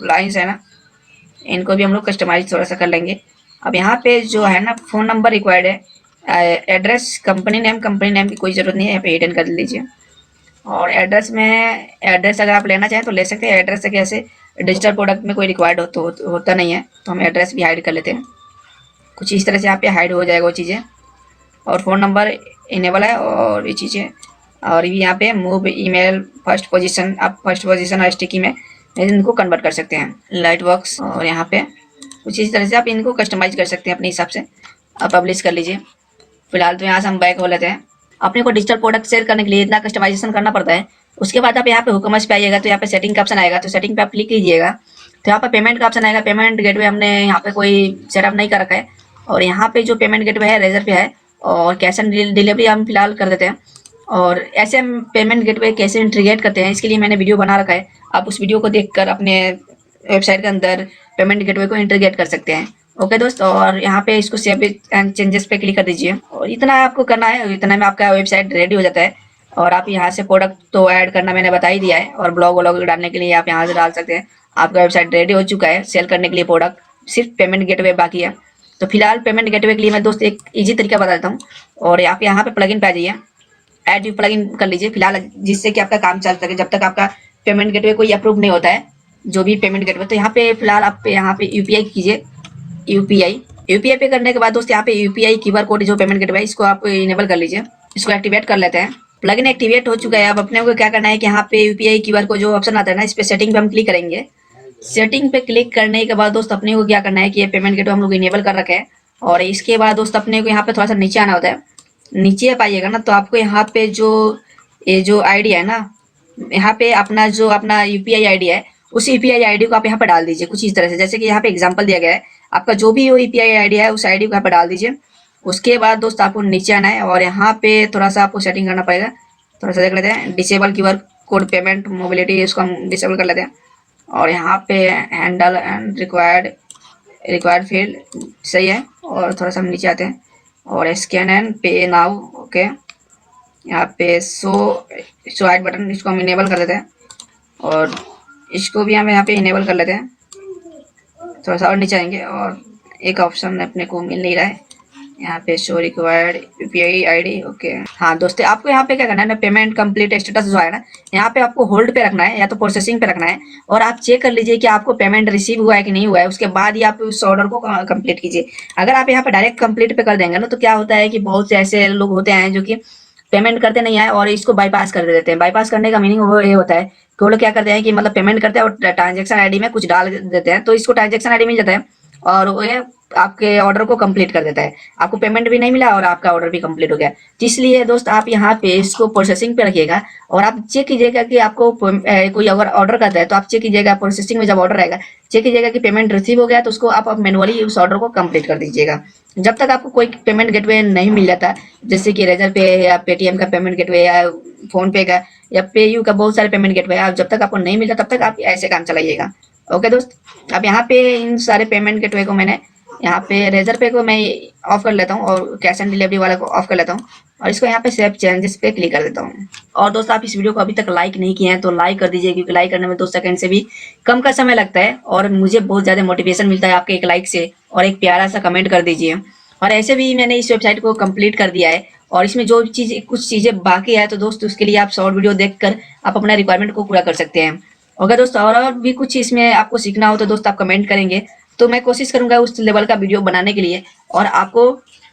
लाइंस है ना इनको भी हम लोग कस्टमाइज थोड़ा सा कर लेंगे। अब यहाँ पे जो है ना फ़ोन नंबर रिक्वायर्ड है, एड्रेस कंपनी नेम की कोई ज़रूरत नहीं है, यहाँ पे हिडन कर लीजिए। और एड्रेस में एड्रेस अगर आप लेना चाहें तो ले सकते हैं। एड्रेस से कैसे डिजिटल प्रोडक्ट में कोई रिक्वायर्ड होता नहीं है तो हम एड्रेस भी हाइड कर लेते हैं। कुछ इस तरह से यहाँ पे हाइड हो जाएगा वो चीज़ें। और फ़ोन नंबर इनेबल है और ये चीज़ें। और यहाँ पे मूव ईमेल फर्स्ट पोजीशन, आप फर्स्ट पोजीशन और स्टिकी में इनको कन्वर्ट कर सकते हैं। लाइट वर्क्स और यहाँ पे कुछ इस तरह से आप इनको कस्टमाइज कर सकते हैं अपने हिसाब से। आप पब्लिश कर लीजिए। फिलहाल तो यहाँ से हम बैक हो लेते हैं। अपने को डिजिटल प्रोडक्ट शेयर करने के लिए इतना कस्टमाइजेशन करना पड़ता है। उसके बाद आप यहाँ पे हुकमस पे आइएगा तो यहाँ पे सेटिंग का ऑप्शन आएगा, तो सेटिंग पे आप क्लिक कीजिएगा तो यहाँ पे पेमेंट का ऑप्शन आएगा। पेमेंट गेटवे हमने यहाँ पे कोई सेटअप नहीं कर रखा है और यहाँ पे जो पेमेंट गेटवे है रेजर पे है और कैश ऑन डिलीवरी हम फिलहाल कर देते हैं। और ऐसे हम पेमेंट गेटवे कैसे इंटीग्रेट करते हैं इसके लिए मैंने वीडियो बना रखा है, आप उस वीडियो को देखकर अपने वेबसाइट के अंदर पेमेंट गेटवे को इंटीग्रेट कर सकते हैं। ओके दोस्त, और यहाँ पे इसको सेव एंड चेंजेस पे क्लिक कर दीजिए और इतना आपको करना है। इतना में आपका वेबसाइट रेडी हो जाता है और आप यहाँ से प्रोडक्ट तो ऐड करना मैंने बता ही दिया है और ब्लॉग व्लॉग डालने के लिए आप यहाँ से डाल सकते हैं। आपका वेबसाइट रेडी हो चुका है सेल करने के लिए, प्रोडक्ट सिर्फ पेमेंट गेटवे बाकी है। तो फिलहाल पेमेंट गेटवे के लिए मैं दोस्त एक ईजी तरीका बता देता हूँ और आप यहाँ पे प्लगइन पे आ जाइए, ऐड न्यू प्लगइन कर लीजिए फिलहाल, जिससे कि आपका काम चल सके जब तक आपका पेमेंट गेटवे कोई अप्रूव नहीं होता है जो भी पेमेंट गेटवे। तो यहाँ पे फिलहाल आप यहाँ पे यूपीआई कीजिए, यूपीआई पे करने के बाद दोस्त यहाँ पे यूपीआई क्यूआर कोड जो पेमेंट गेटवे इसको आप इनेबल कर लीजिए, इसको एक्टिवेट कर लेते हैं। प्लगइन एक्टिवेट हो चुका है। अब अपने को क्या करना है कि यहाँ पे यूपीआई क्यूआर को जो ऑप्शन आता है ना इस पे सेटिंग पे हम क्लिक करेंगे। सेटिंग पे क्लिक करने के बाद दोस्त अपने को क्या करना है कि ये पेमेंट गेटवे हम लोग इनेबल कर रखे हैं और इसके बाद दोस्त अपने को यहाँ पे थोड़ा सा नीचे आना होता है। नीचे आप आइएगा ना तो आपको यहाँ पे जो ये जो आईडी है ना, यहाँ पे अपना जो अपना यूपीआई आईडी है उस यूपीआई आईडी को आप यहाँ पे डाल दीजिए कुछ इस तरह से। जैसे कि यहाँ पे एग्जांपल दिया गया है, आपका जो भी वो यूपीआई आईडी है उस आईडी को यहाँ पे डाल दीजिए। उसके बाद दोस्त आपको नीचे आना है और यहाँ पे थोड़ा सा आपको सेटिंग करना पड़ेगा। थोड़ा सा देख लेते हैं, disable QR code payment mobility इसको हम डिसेबल कर लेते हैं। और यहाँ पे हैंडल एंड रिक्वायर्ड फील्ड सही है। और थोड़ा सा हम नीचे आते हैं और स्कैन एंड पे नाउ, ओके। यहाँ पे शो हाइड बटन इसको हम इनेबल कर देते हैं और इसको भी हम यहाँ पे इनेबल कर लेते हैं। थोड़ा सा और नीचे आएंगे और एक ऑप्शन अपने को मिल नहीं रहा है यहाँ पे show required UPI ID. Okay हाँ दोस्तों, आपको यहाँ पे क्या करना है ना, पेमेंट कंप्लीट स्टेटस जो है ना, यहाँ पे आपको होल्ड पे रखना है या तो प्रोसेसिंग पे रखना है, और आप चेक कर लीजिए कि आपको पेमेंट रिसीव हुआ है कि नहीं हुआ है। उसके बाद ही आप उस ऑर्डर को कंप्लीट कीजिए। अगर आप यहाँ पे डायरेक्ट कंप्लीट पे कर देंगे ना, तो क्या होता है कि बहुत से ऐसे लोग होते हैं जो कि पेमेंट करते नहीं है और इसको बाईपास कर देते हैं। बाईपास करने का मीनिंग वो ये होता है कि वो लोग क्या करते हैं कि मतलब पेमेंट करते हैं और ट्रांजेक्शन आईडी में कुछ डाल देते हैं, तो इसको ट्रांजेक्शन आईडी मिल जाता है और वो ये आपके ऑर्डर को कंप्लीट कर देता है। आपको पेमेंट भी नहीं मिला और आपका ऑर्डर भी कंप्लीट हो गया। तो इसलिए दोस्त आप यहाँ पे इसको प्रोसेसिंग पे रखिएगा और आप चेक कीजिएगा कि आपको कोई अगर ऑर्डर करता है तो आप चेक कीजिएगा प्रोसेसिंग में जब ऑर्डर रहेगा, चेक कीजिएगा कि पेमेंट रिसीव हो गया, तो उसको आप मैनुअली उस ऑर्डर को कंप्लीट कर दीजिएगा। जब तक आपको कोई पेमेंट गेटवे नहीं मिल जाता, जैसे कि रेजर पे या पेटीएम का पेमेंट गेटवे या फोन पे का या पेयू का, बहुत सारे पेमेंट गेटवे आप जब तक आपको नहीं मिलता तब तक आप ऐसे काम चलाइएगा। ओके दोस्त, अब यहाँ पे इन सारे पेमेंट गेटवे को मैंने यहाँ पे रेजर पे को मैं ऑफ कर लेता हूँ और कैश ऑन डिलीवरी वाला को ऑफ कर लेता हूँ और इसको यहाँ पे सेव चेंजेस पे क्लिक कर देता हूँ। और दोस्त आप इस वीडियो को अभी तक लाइक नहीं किए हैं तो लाइक कर दीजिए, क्योंकि लाइक करने में 2 सेकंड से भी कम का समय लगता है और मुझे बहुत ज़्यादा मोटिवेशन मिलता है आपके एक लाइक से। और एक प्यारा सा कमेंट कर दीजिए। और ऐसे भी मैंने इस वेबसाइट को कंप्लीट कर दिया है और इसमें जो कुछ चीज़ें बाकी है तो दोस्त उसके लिए आप शॉर्ट वीडियो देखकर आप अपना रिक्वायरमेंट को पूरा कर सकते हैं। अगर दोस्त और भी कुछ इसमें आपको सीखना हो तो दोस्त आप कमेंट करेंगे, तो मैं कोशिश करूंगा उस लेवल का वीडियो बनाने के लिए और आपको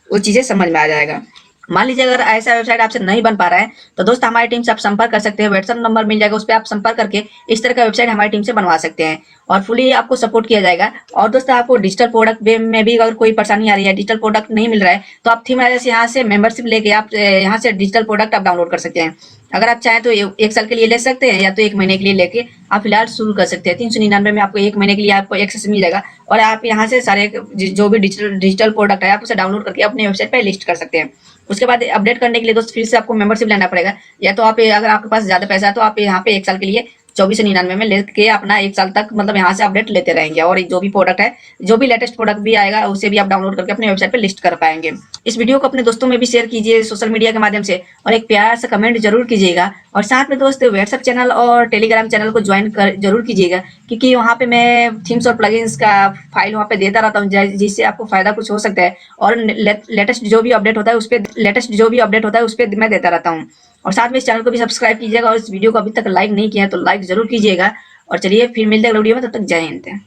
वो चीज़ें समझ में आ जाएगा। मान लीजिए अगर ऐसा वेबसाइट आपसे नहीं बन पा रहा है तो दोस्त हमारी टीम से आप संपर्क कर सकते हैं। व्हाट्सएप नंबर मिल जाएगा, उस पर आप संपर्क करके इस तरह का वेबसाइट हमारी टीम से बनवा सकते हैं और फुली आपको सपोर्ट किया जाएगा। और दोस्तों आपको डिजिटल प्रोडक्ट में भी अगर कोई परेशानी आ रही है, डिजिटल प्रोडक्ट नहीं मिल रहा है, तो आप थीम राइडर से यहाँ से मेंबरशिप लेके आप यहाँ से डिजिटल प्रोडक्ट आप डाउनलोड कर सकते हैं। अगर आप चाहें तो 1 साल के लिए ले सकते हैं या तो 1 महीने के लिए लेके आप फिलहाल शुरू कर सकते हैं। 399 में आपको 1 महीने के लिए आपको एक्सेस मिल जाएगा और आप यहाँ से सारे जो भी डिजिटल प्रोडक्ट है आप उसे डाउनलोड करके अपने वेबसाइट पर लिस्ट कर सकते हैं। उसके बाद अपडेट करने के लिए दोस्त फिर से आपको मेंबरशिप लेना पड़ेगा, या तो आप अगर आपके पास ज़्यादा पैसा है तो आप यहाँ पे 1 साल के लिए 2499 में लेके अपना 1 साल तक मतलब यहाँ से अपडेट लेते रहेंगे और जो भी प्रोडक्ट है, जो भी लेटेस्ट प्रोडक्ट भी आएगा उसे भी आप डाउनलोड करके अपने वेबसाइट पे लिस्ट कर पाएंगे। इस वीडियो को अपने दोस्तों में भी शेयर कीजिए सोशल मीडिया के माध्यम से और एक प्यारा सा कमेंट जरूर कीजिएगा। और साथ में दोस्त व्हाट्सएप चैनल और टेलीग्राम चैनल को ज्वाइन कर जरूर कीजिएगा, क्योंकि वहाँ पे मैं थीम्स और प्लगइन्स का फाइल वहाँ पे देता रहता हूँ जिससे आपको फायदा कुछ हो सकता है। और लेटेस्ट जो भी अपडेट होता है उस पर मैं देता रहता हूँ। और साथ में इस चैनल को भी सब्सक्राइब कीजिएगा और इस वीडियो को अभी तक लाइक नहीं किया है तो लाइक जरूर कीजिएगा। और चलिए फिर मिलते हैं अगले वीडियो में, तब तक जय हिंद।